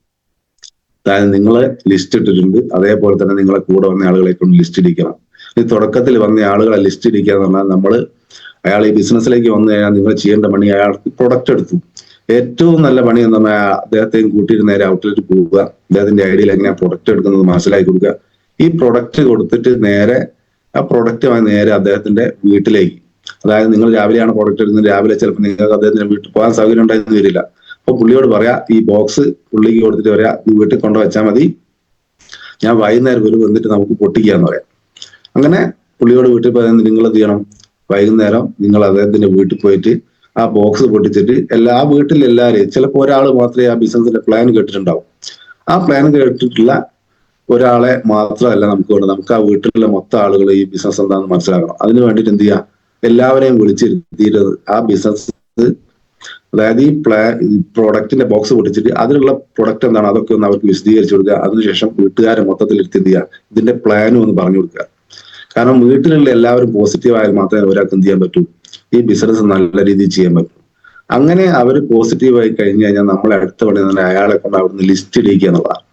Speaker 1: അതായത് നിങ്ങൾ ലിസ്റ്റ് ഇട്ടിട്ടുണ്ട്, അതേപോലെ തന്നെ നിങ്ങളെ കൂടെ വന്ന ആളുകളെ കൊണ്ട് ലിസ്റ്റ് ഇടിക്കണം. ഈ തുടക്കത്തിൽ വന്ന ആളുകളെ ലിസ്റ്റ് ഇടിക്കുക എന്ന് പറഞ്ഞാൽ, നമ്മൾ അയാൾ ഈ ബിസിനസ്സിലേക്ക് വന്നു കഴിഞ്ഞാൽ നിങ്ങൾ ചെയ്യേണ്ട പണി, അയാൾക്ക് പ്രൊഡക്റ്റ് എടുത്തു. ഏറ്റവും നല്ല പണി എന്ന് പറഞ്ഞാൽ അദ്ദേഹത്തെയും കൂട്ടിയിട്ട് നേരെ ഔട്ട്ലെറ്റ് പോവുക, അദ്ദേഹത്തിന്റെ ഐഡിയയിൽ എങ്ങനെയാണ് പ്രൊഡക്റ്റ് എടുക്കുന്നത് മനസ്സിലാക്കി കൊടുക്കുക. ഈ പ്രൊഡക്റ്റ് കൊടുത്തിട്ട് നേരെ ആ പ്രൊഡക്റ്റുമായി നേരെ അദ്ദേഹത്തിന്റെ വീട്ടിലേക്ക്, അതായത് നിങ്ങൾ രാവിലെയാണ് പ്രൊഡക്റ്റ് എടുക്കുന്നത്, രാവിലെ ചിലപ്പോൾ നിങ്ങൾക്ക് അദ്ദേഹത്തിന്റെ വീട്ടിൽ പോകാൻ സൗകര്യം ഉണ്ടായിരുന്നു വരില്ല. അപ്പൊ പുള്ളിയോട് പറയാ, ഈ ബോക്സ് പുള്ളിക്ക് കൊടുത്തിട്ട് പറയാ, വീട്ടിൽ കൊണ്ട് വെച്ചാൽ മതി, ഞാൻ വൈകുന്നേരം വരും, വന്നിട്ട് നമുക്ക് പൊട്ടിക്കാന്ന് പറയാം. അങ്ങനെ പുള്ളിയോട് വീട്ടിൽ പോയാൽ നിങ്ങൾ എന്ത് ചെയ്യണം, വൈകുന്നേരം നിങ്ങൾ അദ്ദേഹത്തിന്റെ വീട്ടിൽ പോയിട്ട് ആ ബോക്സ് പൊട്ടിച്ചിട്ട് വീട്ടിലെല്ലാവരെയും, ചിലപ്പോൾ ഒരാൾ മാത്രമേ ആ ബിസിനസിന്റെ പ്ലാൻ കേട്ടിട്ടുണ്ടാവും. ആ പ്ലാൻ കേട്ടിട്ടുള്ള ഒരാളെ മാത്രമല്ല നമുക്ക് വേണം, നമുക്ക് ആ വീട്ടിലുള്ള മൊത്തം ആളുകൾ ഈ ബിസിനസ് എന്താണെന്ന് മനസ്സിലാക്കണം. അതിന് വേണ്ടിയിട്ട് എന്ത് ചെയ്യാം, എല്ലാവരെയും വിളിച്ചിരുത്തിയിട്ട് ആ ബിസിനസ്, അതായത് ഈ പ്രൊഡക്റ്റിന്റെ ബോക്സ് പൊട്ടിച്ചിട്ട് അതിലുള്ള പ്രൊഡക്റ്റ് എന്താണ് അതൊക്കെ ഒന്ന് അവർക്ക് വിശദീകരിച്ചു കൊടുക്കുക. അതിനുശേഷം വീട്ടുകാരെ മൊത്തത്തിൽ ഇരുത്തി എന്ത് ചെയ്യുക, ഇതിന്റെ പ്ലാനും ഒന്ന് പറഞ്ഞു കൊടുക്കുക. കാരണം വീട്ടിലുള്ള എല്ലാവരും പോസിറ്റീവ് ആയാൽ മാത്രമേ ഒരാൾക്ക് എന്ത് ചെയ്യാൻ പറ്റൂ, ഈ ബിസിനസ് നല്ല രീതിയിൽ ചെയ്യാൻ പറ്റും. അങ്ങനെ അവർ പോസിറ്റീവായി കഴിഞ്ഞു കഴിഞ്ഞാൽ നമ്മളെ അടുത്ത പണി തന്നെ അയാളെ കൊണ്ട് അവിടുന്ന് ലിസ്റ്റ് ഇടിക്കുക എന്നുള്ളതാണ്.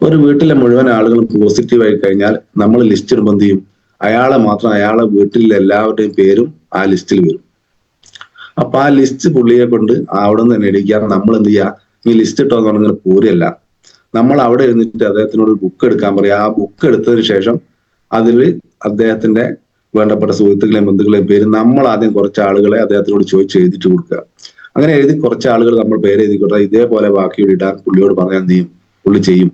Speaker 1: ഒരു വീട്ടിലെ മുഴുവൻ ആളുകളും പോസിറ്റീവായി കഴിഞ്ഞാൽ നമ്മൾ ലിസ്റ്റ് ഇടുമ്പോൾ എന്ത് ചെയ്യും, അയാളെ മാത്രം, അയാളെ വീട്ടിലെ എല്ലാവരുടെയും പേരും ആ ലിസ്റ്റിൽ വരും. അപ്പൊ ആ ലിസ്റ്റ് പുള്ളിയെ കൊണ്ട് അവിടെ നിന്ന് തന്നെ ഇടിക്കാതെ നമ്മൾ എന്ത് ചെയ്യുക, ഈ ലിസ്റ്റ് ഇട്ടോന്ന് പറഞ്ഞാൽ പൂരല്ല, നമ്മൾ അവിടെ ഇരുന്നിട്ട് അദ്ദേഹത്തിനോട് ബുക്ക് എടുക്കാൻ പറയാം. ആ ബുക്ക് എടുത്തതിന് ശേഷം അതിൽ അദ്ദേഹത്തിന്റെ വേണ്ടപ്പെട്ട സുഹൃത്തുക്കളെയും ബന്ധുക്കളെയും പേര് നമ്മൾ ആദ്യം കുറച്ച് ആളുകളെ അദ്ദേഹത്തിനോട് ചോദിച്ച് എഴുതിയിട്ട് കൊടുക്കുക. അങ്ങനെ എഴുതി കുറച്ച് ആളുകൾ നമ്മൾ പേര് എഴുതി കൊടുത്താൽ ഇതേപോലെ ബാക്കിയോട് ഇടാൻ പുള്ളിയോട് പറഞ്ഞാൽ എന്ത് ചെയ്യും, പുള്ളി ചെയ്യും.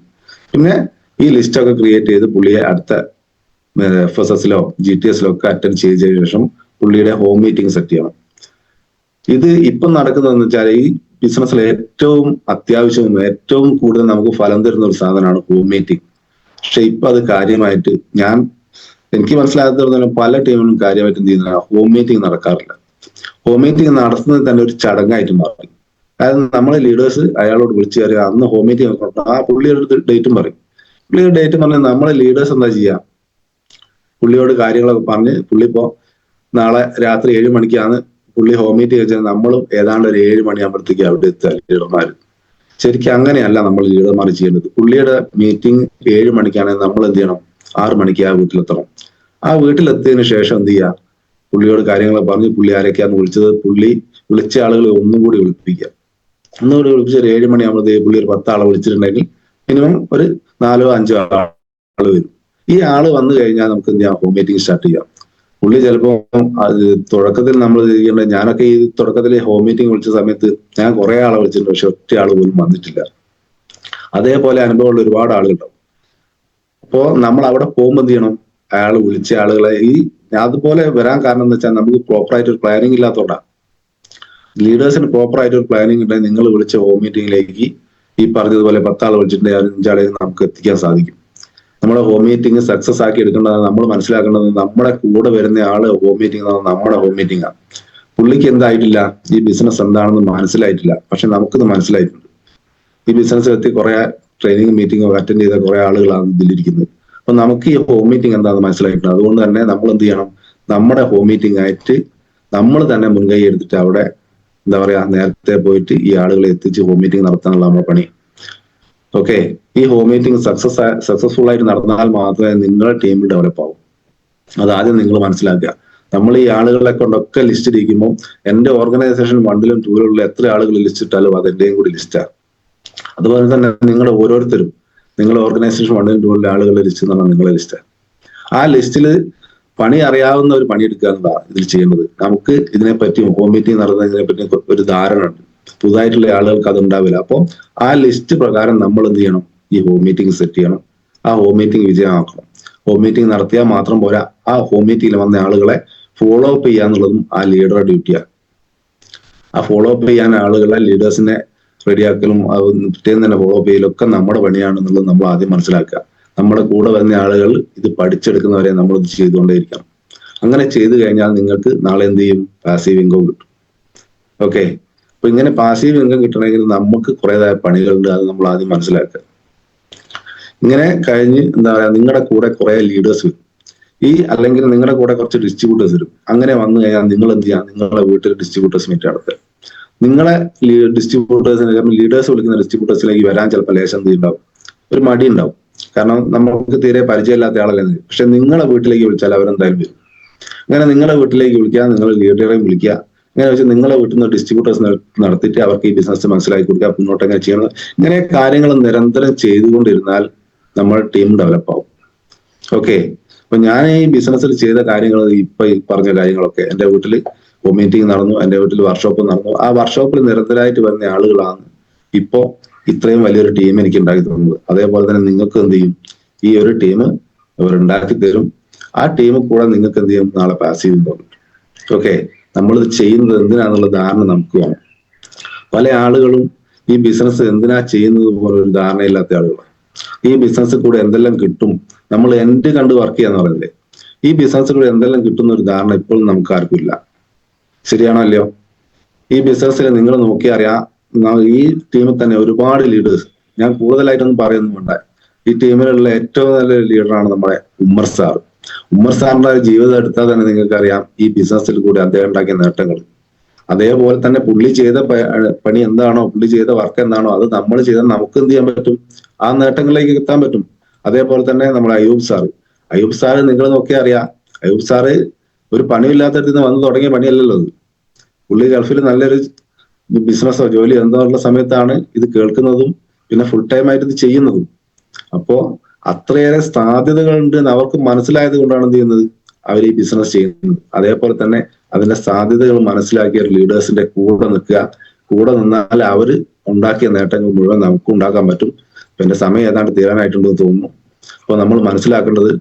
Speaker 1: പിന്നെ ഈ ലിസ്റ്റൊക്കെ ക്രിയേറ്റ് ചെയ്ത് പുള്ളിയെ അടുത്ത FSSലോ GTSലോ ഒക്കെ അറ്റൻഡ് ചെയ്തതിനു ശേഷം പുള്ളിയുടെ ഹോം മീറ്റിംഗ് സെറ്റ് ചെയ്യണം. ഇത് ഇപ്പം നടക്കുന്നതെന്ന് വെച്ചാൽ ഈ ബിസിനസ്സിൽ ഏറ്റവും അത്യാവശ്യവും ഏറ്റവും കൂടുതൽ നമുക്ക് ഫലം തരുന്ന ഒരു സാധനമാണ് ഹോം മീറ്റിംഗ്. പക്ഷെ ഇപ്പൊ അത് കാര്യമായിട്ട് എനിക്ക് മനസ്സിലാകാത്തത് പല ടീമിലും കാര്യമായിട്ട് എന്ത് ചെയ്യുന്ന ഹോം മീറ്റിംഗ് നടക്കാറില്ല. ഹോം മീറ്റിംഗ് നടത്തുന്നത് തന്നെ ഒരു ചടങ്ങായിട്ട് മാറി. അതായത് നമ്മളെ ലീഡേഴ്സ് അയാളോട് വിളിച്ചു കയറി അന്ന് ഹോം മീറ്റിംഗ് ആ പുള്ളിയുടെ ഡേറ്റും പറയും. പുള്ളിയുടെ ഡേറ്റ് പറഞ്ഞാൽ നമ്മളെ ലീഡേഴ്സ് എന്താ ചെയ്യുക, പുള്ളിയോട് കാര്യങ്ങളൊക്കെ പറഞ്ഞ് പുള്ളി ഇപ്പോ നാളെ രാത്രി 7 മണിക്കാണ് പുള്ളി ഹോം മീറ്റിംഗ് വെച്ചാൽ നമ്മളും ഏതാണ്ട് ഒരു 7 മണിയാകുമ്പോഴത്തേക്ക് അവിടെ എത്തുക ലീഡർമാർ. ശരിക്കും അങ്ങനെയല്ല നമ്മൾ ലീഡർമാർ ചെയ്യേണ്ടത്. പുള്ളിയുടെ മീറ്റിംഗ് 7 മണിക്കാണെങ്കിൽ നമ്മൾ എന്ത് ചെയ്യണം, 6 മണിക്ക് ആ വീട്ടിലെത്തണം. ആ വീട്ടിലെത്തിയതിനു ശേഷം എന്ത് ചെയ്യുക, പുള്ളിയോട് കാര്യങ്ങൾ പറഞ്ഞ് പുള്ളി ആരൊക്കെയാന്ന് വിളിച്ചത് പുള്ളി വിളിച്ച ആളുകളെ ഒന്നും കൂടി വിളിപ്പിക്കുക. ഒന്നുകൂടി വിളിപ്പിച്ച് ഒരു 7 മണിയാകുമ്പോഴത്തേക്ക് പുള്ളി ഒരു 10 ആളെ വിളിച്ചിട്ടുണ്ടെങ്കിൽ മിനിമം ഒരു 4-5 ആള് വരും. ഈ ആള് വന്നു കഴിഞ്ഞാൽ നമുക്ക് എന്ത് ചെയ്യാം, ഹോം മീറ്റിംഗ് സ്റ്റാർട്ട് ചെയ്യാം. പുള്ളി ചിലപ്പോൾ തുടക്കത്തിൽ നമ്മൾ ചെയ്യേണ്ടത്, ഞാനൊക്കെ ഈ തുടക്കത്തിൽ ഹോം മീറ്റിംഗ് വിളിച്ച സമയത്ത് ഞാൻ കുറെ ആളെ വിളിച്ചിട്ടുണ്ട്, പക്ഷെ ഒറ്റ ആള് പോലും വന്നിട്ടില്ല. അതേപോലെ അനുഭവമുള്ള ഒരുപാട് ആളുകളുണ്ടാവും. അപ്പോ നമ്മൾ അവിടെ പോകുമ്പോൾ എന്ത് ചെയ്യണം, അയാൾ വിളിച്ച ആളുകളെ അതുപോലെ വരാൻ കാരണം എന്ന് വെച്ചാൽ നമുക്ക് പ്രോപ്പറായിട്ട് ഒരു പ്ലാനിങ് ഇല്ലാത്തതുകൊണ്ടാണ്. ലീഡേഴ്സിന് പ്രോപ്പറായിട്ട് ഒരു പ്ലാനിങ് ഉണ്ടെങ്കിൽ നിങ്ങൾ വിളിച്ച ഹോം മീറ്റിംഗിലേക്ക് ഈ പറഞ്ഞതുപോലെ 10 ആൾ വിളിച്ചിട്ടുണ്ടെങ്കിൽ 5 ആളെ നമുക്ക് എത്തിക്കാൻ സാധിക്കും. നമ്മുടെ ഹോം മീറ്റിംഗ് സക്സസ് ആക്കി എടുക്കേണ്ടത് നമ്മൾ മനസ്സിലാക്കേണ്ടത് നമ്മുടെ കൂടെ വരുന്ന ആള് ഹോം മീറ്റിംഗ് നമ്മുടെ ഹോം മീറ്റിംഗ് ആണ്. പുള്ളിക്ക് എന്തായിട്ടില്ല, ഈ ബിസിനസ് എന്താണെന്ന് മനസ്സിലായിട്ടില്ല, പക്ഷെ നമുക്കിത് മനസ്സിലായിട്ടുണ്ട്. ഈ ബിസിനസ് എത്തി കുറെ ട്രെയിനിങ് മീറ്റിംഗ് അറ്റൻഡ് ചെയ്ത കുറെ ആളുകളാണ് ഇതിലിരിക്കുന്നത്. അപ്പൊ നമുക്ക് ഈ ഹോം മീറ്റിംഗ് എന്താണെന്ന് മനസ്സിലായിട്ടുണ്ട്. അതുകൊണ്ട് തന്നെ നമ്മൾ എന്ത് ചെയ്യണം, നമ്മുടെ ഹോം മീറ്റിംഗ് ആയിട്ട് നമ്മൾ തന്നെ മുൻകൈ എടുത്തിട്ട് അവിടെ എന്താ പറയാ നേരത്തെ പോയിട്ട് ഈ ആളുകളെ എത്തിച്ച് ഹോം മീറ്റിംഗ് നടത്താനുള്ള നമ്മുടെ പണി. ഓക്കെ, ഈ ഹോം മീറ്റിംഗ് സക്സസ്ഫുൾ ആയിട്ട് നടന്നാൽ മാത്രമേ നിങ്ങളുടെ ടീമിൽ ഡെവലപ്പ് ആവും. അതാദ്യം നിങ്ങൾ മനസ്സിലാക്കുക. നമ്മൾ ഈ ആളുകളെ കൊണ്ടൊക്കെ ലിസ്റ്റ് ഇരിക്കുമ്പോൾ എന്റെ ഓർഗനൈസേഷൻ 1-ലും 2-ലും എത്ര ആളുകൾ ലിസ്റ്റ് ഇട്ടാലും അത് എന്റെയും കൂടി ലിസ്റ്റാണ്. അതുപോലെ തന്നെ നിങ്ങൾ ഓരോരുത്തരും നിങ്ങളുടെ ഓർഗനൈസേഷൻ 1-ലും 2-ലും ആളുകളുടെ ലിസ്റ്റ് എന്ന് പറഞ്ഞാൽ നിങ്ങളുടെ ലിസ്റ്റാണ്. ആ ലിസ്റ്റിൽ പണി അറിയാവുന്ന ഒരു പണിയെടുക്കുക എന്നതാണ് ഇതിൽ ചെയ്യുന്നത്. നമുക്ക് ഇതിനെപ്പറ്റി ഹോം മീറ്റിംഗ് നടത്തുന്നതിനെ പറ്റി ഒരു ധാരണ ഉണ്ട്. പുതുതായിട്ടുള്ള ആളുകൾക്ക് അത് ഉണ്ടാവില്ല. അപ്പോൾ ആ ലിസ്റ്റ് പ്രകാരം നമ്മൾ എന്ത് ചെയ്യണം, ഈ ഹോം മീറ്റിംഗ് സെറ്റ് ചെയ്യണം. ആ ഹോം മീറ്റിംഗ് വിജയമാക്കണം. ഹോം മീറ്റിംഗ് നടത്തിയാൽ മാത്രം പോരാ, ആ ഹോം മീറ്റിംഗിൽ വന്ന ആളുകളെ ഫോളോ അപ്പ് ചെയ്യാന്നുള്ളതും ആ ലീഡറുടെ ഡ്യൂട്ടിയാണ്. ആ ഫോളോ അപ്പ് ചെയ്യാൻ ആളുകളെ ലീഡേഴ്സിനെ റെഡിയാക്കലും പിറ്റേന്ന് തന്നെ ഫോളോ അപ്പ് ചെയ്യലൊക്കെ നമ്മുടെ പണിയാണെന്നുള്ളത് നമ്മൾ ആദ്യം മനസ്സിലാക്കുക. നമ്മുടെ കൂടെ വരുന്ന ആളുകൾ ഇത് പഠിച്ചെടുക്കുന്നവരെ നമ്മൾ ഇത് ചെയ്തുകൊണ്ടേയിരിക്കണം. അങ്ങനെ ചെയ്തു കഴിഞ്ഞാൽ നിങ്ങൾക്ക് നാളെ എന്ത് ചെയ്യും, പാസീവ് ഇൻകം കിട്ടും. ഓക്കെ, അപ്പൊ ഇങ്ങനെ പാസീവ് ഇൻകം കിട്ടണമെങ്കിൽ നമുക്ക് കുറേതായ പണികളുണ്ട്. അത് നമ്മൾ ആദ്യം മനസ്സിലാക്കുക. ഇങ്ങനെ കഴിഞ്ഞ് എന്താ പറയാ, നിങ്ങളുടെ കൂടെ കുറെ ലീഡേഴ്സ് വരും, അല്ലെങ്കിൽ നിങ്ങളുടെ കൂടെ കുറച്ച് ഡിസ്ട്രിബ്യൂട്ടേഴ്സ് വരും. അങ്ങനെ വന്നു കഴിഞ്ഞാൽ നിങ്ങൾ എന്ത് ചെയ്യാം, നിങ്ങളുടെ വീട്ടിൽ ഡിസ്ട്രിബ്യൂട്ടേഴ്സ് മീറ്റ് നടത്തുക. നിങ്ങളെ ഡിസ്ട്രിബ്യൂട്ടേഴ്സിനെ ലീഡേഴ്സ് വിളിക്കുന്ന ഡിസ്ട്രിബ്യൂട്ടേഴ്സിലേക്ക് വരാൻ ചിലപ്പോൾ ലേശം എന്ത് ഉണ്ടാവും, ഒരു മടി ഉണ്ടാവും. കാരണം നമുക്ക് തീരെ പരിചയമില്ലാത്ത ആളല്ലേ. പക്ഷെ നിങ്ങളെ വീട്ടിലേക്ക് വിളിച്ചാൽ അവരെന്തായാലും വരും. അങ്ങനെ നിങ്ങളുടെ വീട്ടിലേക്ക് വിളിക്കുക, നിങ്ങൾ ലീഡറെയും വിളിക്കുക. ഇങ്ങനെ വെച്ചാൽ നിങ്ങളെ വീട്ടിൽ നിന്ന് ഡിസ്ട്രിബ്യൂട്ടേഴ്സ് നടത്തിയിട്ട് അവർക്ക് ഈ ബിസിനസ് മനസ്സിലാക്കി കൊടുക്കുക, മുന്നോട്ട് എങ്ങനെ ചെയ്യണം. ഇങ്ങനെ കാര്യങ്ങൾ നിരന്തരം ചെയ്തുകൊണ്ടിരുന്നാൽ നമ്മുടെ ടീം ഡെവലപ്പ് ആവും. ഓക്കെ, അപ്പൊ ഞാൻ ഈ ബിസിനസ്സിൽ ചെയ്ത കാര്യങ്ങൾ, ഇപ്പൊ ഈ പറഞ്ഞ കാര്യങ്ങളൊക്കെ എന്റെ വീട്ടിൽ ഹോം മീറ്റിംഗ് നടന്നു, എന്റെ വീട്ടിൽ വർക്ക്ഷോപ്പ് നടന്നു. ആ വർക്ക്ഷോപ്പിൽ നിരന്തരമായിട്ട് വരുന്ന ആളുകളാണ് ഇപ്പോ ഇത്രയും വലിയൊരു ടീം എനിക്ക് ഉണ്ടാക്കി തന്നത്. അതേപോലെ തന്നെ നിങ്ങൾക്ക് എന്ത് ചെയ്യും, ഈ ഒരു ടീം അവരുണ്ടാക്കി തരും. ആ ടീം കൂടെ നിങ്ങൾക്ക് എന്ത് ചെയ്യും, നാളെ പാസീവ് ഇൻകം. ഓക്കെ, നമ്മളിത് ചെയ്യുന്നത് എന്തിനാന്നുള്ള ധാരണ നമുക്ക് വേണം. പല ആളുകളും ഈ ബിസിനസ് എന്തിനാ ചെയ്യുന്നത് പോലെ ഒരു ധാരണയില്ലാത്ത ആളുകളാണ്. ഈ ബിസിനസ്സിൽ കൂടെ എന്തെല്ലാം കിട്ടും, നമ്മൾ എൻഡ് കണ്ട് വർക്ക് ചെയ്യാന്ന് പറയുന്നത്, ഈ ബിസിനസ്സിൽ കൂടെ എന്തെല്ലാം കിട്ടുന്ന ഒരു ധാരണ ഇപ്പോഴും നമുക്ക് ആർക്കും ഇല്ല. ശരിയാണോ അല്ലയോ? ഈ ബിസിനസ്സിൽ നിങ്ങൾ നോക്കി അറിയാം, ഈ ടീമിൽ തന്നെ ഒരുപാട് ലീഡേഴ്സ്, ഞാൻ കൂടുതലായിട്ടൊന്നും പറയുന്നും വേണ്ട, ഈ ടീമിലുള്ള ഏറ്റവും നല്ലൊരു ലീഡറാണ് നമ്മുടെ ഉമ്മർ സാർ. ഉമ്മർ സാറിന്റെ ജീവിതം എടുത്താൽ തന്നെ നിങ്ങൾക്ക് അറിയാം ഈ ബിസിനസ്സിൽ കൂടി അദ്ദേഹം ഉണ്ടാക്കിയ നേട്ടങ്ങൾ. അതേപോലെ തന്നെ പുള്ളി ചെയ്ത പണി എന്താണോ, പുള്ളി ചെയ്ത വർക്ക് എന്താണോ, അത് നമ്മൾ ചെയ്താൽ നമുക്ക് എന്ത് ചെയ്യാൻ പറ്റും, ആ നേട്ടങ്ങളിലേക്ക് എത്താൻ പറ്റും. അതേപോലെ തന്നെ നമ്മുടെ അയ്യൂബ് സാറ് നിങ്ങൾ നോക്കിയാൽ അറിയാം, അയ്യൂബ് സാറ് ഒരു പണിയില്ലാത്തടത്ത് നിന്ന് വന്ന് തുടങ്ങിയ പണിയല്ലല്ലോ അത്. പുള്ളി ഗൾഫിൽ നല്ലൊരു ബിസിനസ്സോ ജോലി എന്തോ ഉള്ള സമയത്താണ് ഇത് കേൾക്കുന്നതും പിന്നെ ഫുൾ ടൈം ആയിട്ട് ഇത് ചെയ്യുന്നതും. അപ്പോ അത്രയേറെ സാധ്യതകളുണ്ട് എന്ന് അവർക്ക് മനസ്സിലായത് കൊണ്ടാണ് എന്ത് ചെയ്യുന്നത്, അവർ ഈ ബിസിനസ് ചെയ്യുന്നത്. അതേപോലെ തന്നെ അതിന്റെ സാധ്യതകൾ മനസ്സിലാക്കിയ ലീഡേഴ്സിന്റെ കൂടെ നിൽക്കുക. കൂടെ നിന്നാൽ അവര് ഉണ്ടാക്കിയ നേട്ടങ്ങൾ മുഴുവൻ നമുക്ക് ഉണ്ടാക്കാൻ പറ്റും. എന്റെ സമയം ഏതാണ്ട് തീരാനായിട്ടുണ്ടെന്ന് തോന്നുന്നു. അപ്പൊ നമ്മൾ മനസ്സിലാക്കേണ്ടത്,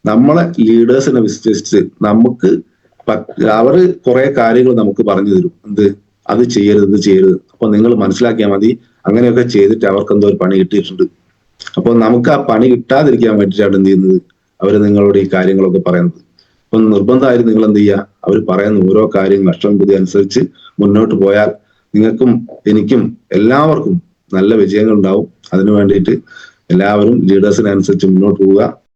Speaker 1: നമ്മളെ ലീഡേഴ്സിനെ വിശ്വസിച്ച് അവര് കുറെ കാര്യങ്ങൾ നമുക്ക് പറഞ്ഞു തരും. അത് ചെയ്യരുത്, ഇത് ചെയ്യരുത്. അപ്പൊ അപ്പൊ നിങ്ങൾ മനസ്സിലാക്കിയാൽ മതി, അങ്ങനെയൊക്കെ ചെയ്തിട്ട് അവർക്ക് എന്തോ ഒരു പണി കിട്ടിയിട്ടുണ്ട്. അപ്പൊ നമുക്ക് ആ പണി കിട്ടാതിരിക്കാൻ വേണ്ടിയിട്ടാണ് എന്ത് ചെയ്യുന്നത്, അവര് നിങ്ങളോട് ഈ കാര്യങ്ങളൊക്കെ പറയുന്നത്. അപ്പൊ നിർബന്ധമായിട്ട് നിങ്ങൾ എന്ത് ചെയ്യുക, അവർ പറയുന്ന ഓരോ കാര്യങ്ങൾ അക്ഷരം പ്രതി അനുസരിച്ച് മുന്നോട്ട് പോയാൽ നിങ്ങൾക്കും എനിക്കും എല്ലാവർക്കും നല്ല വിജയങ്ങൾ ഉണ്ടാവും. അതിനു വേണ്ടിയിട്ട് എല്ലാവരും ലീഡേഴ്സിനനുസരിച്ച് മുന്നോട്ട് പോവുക.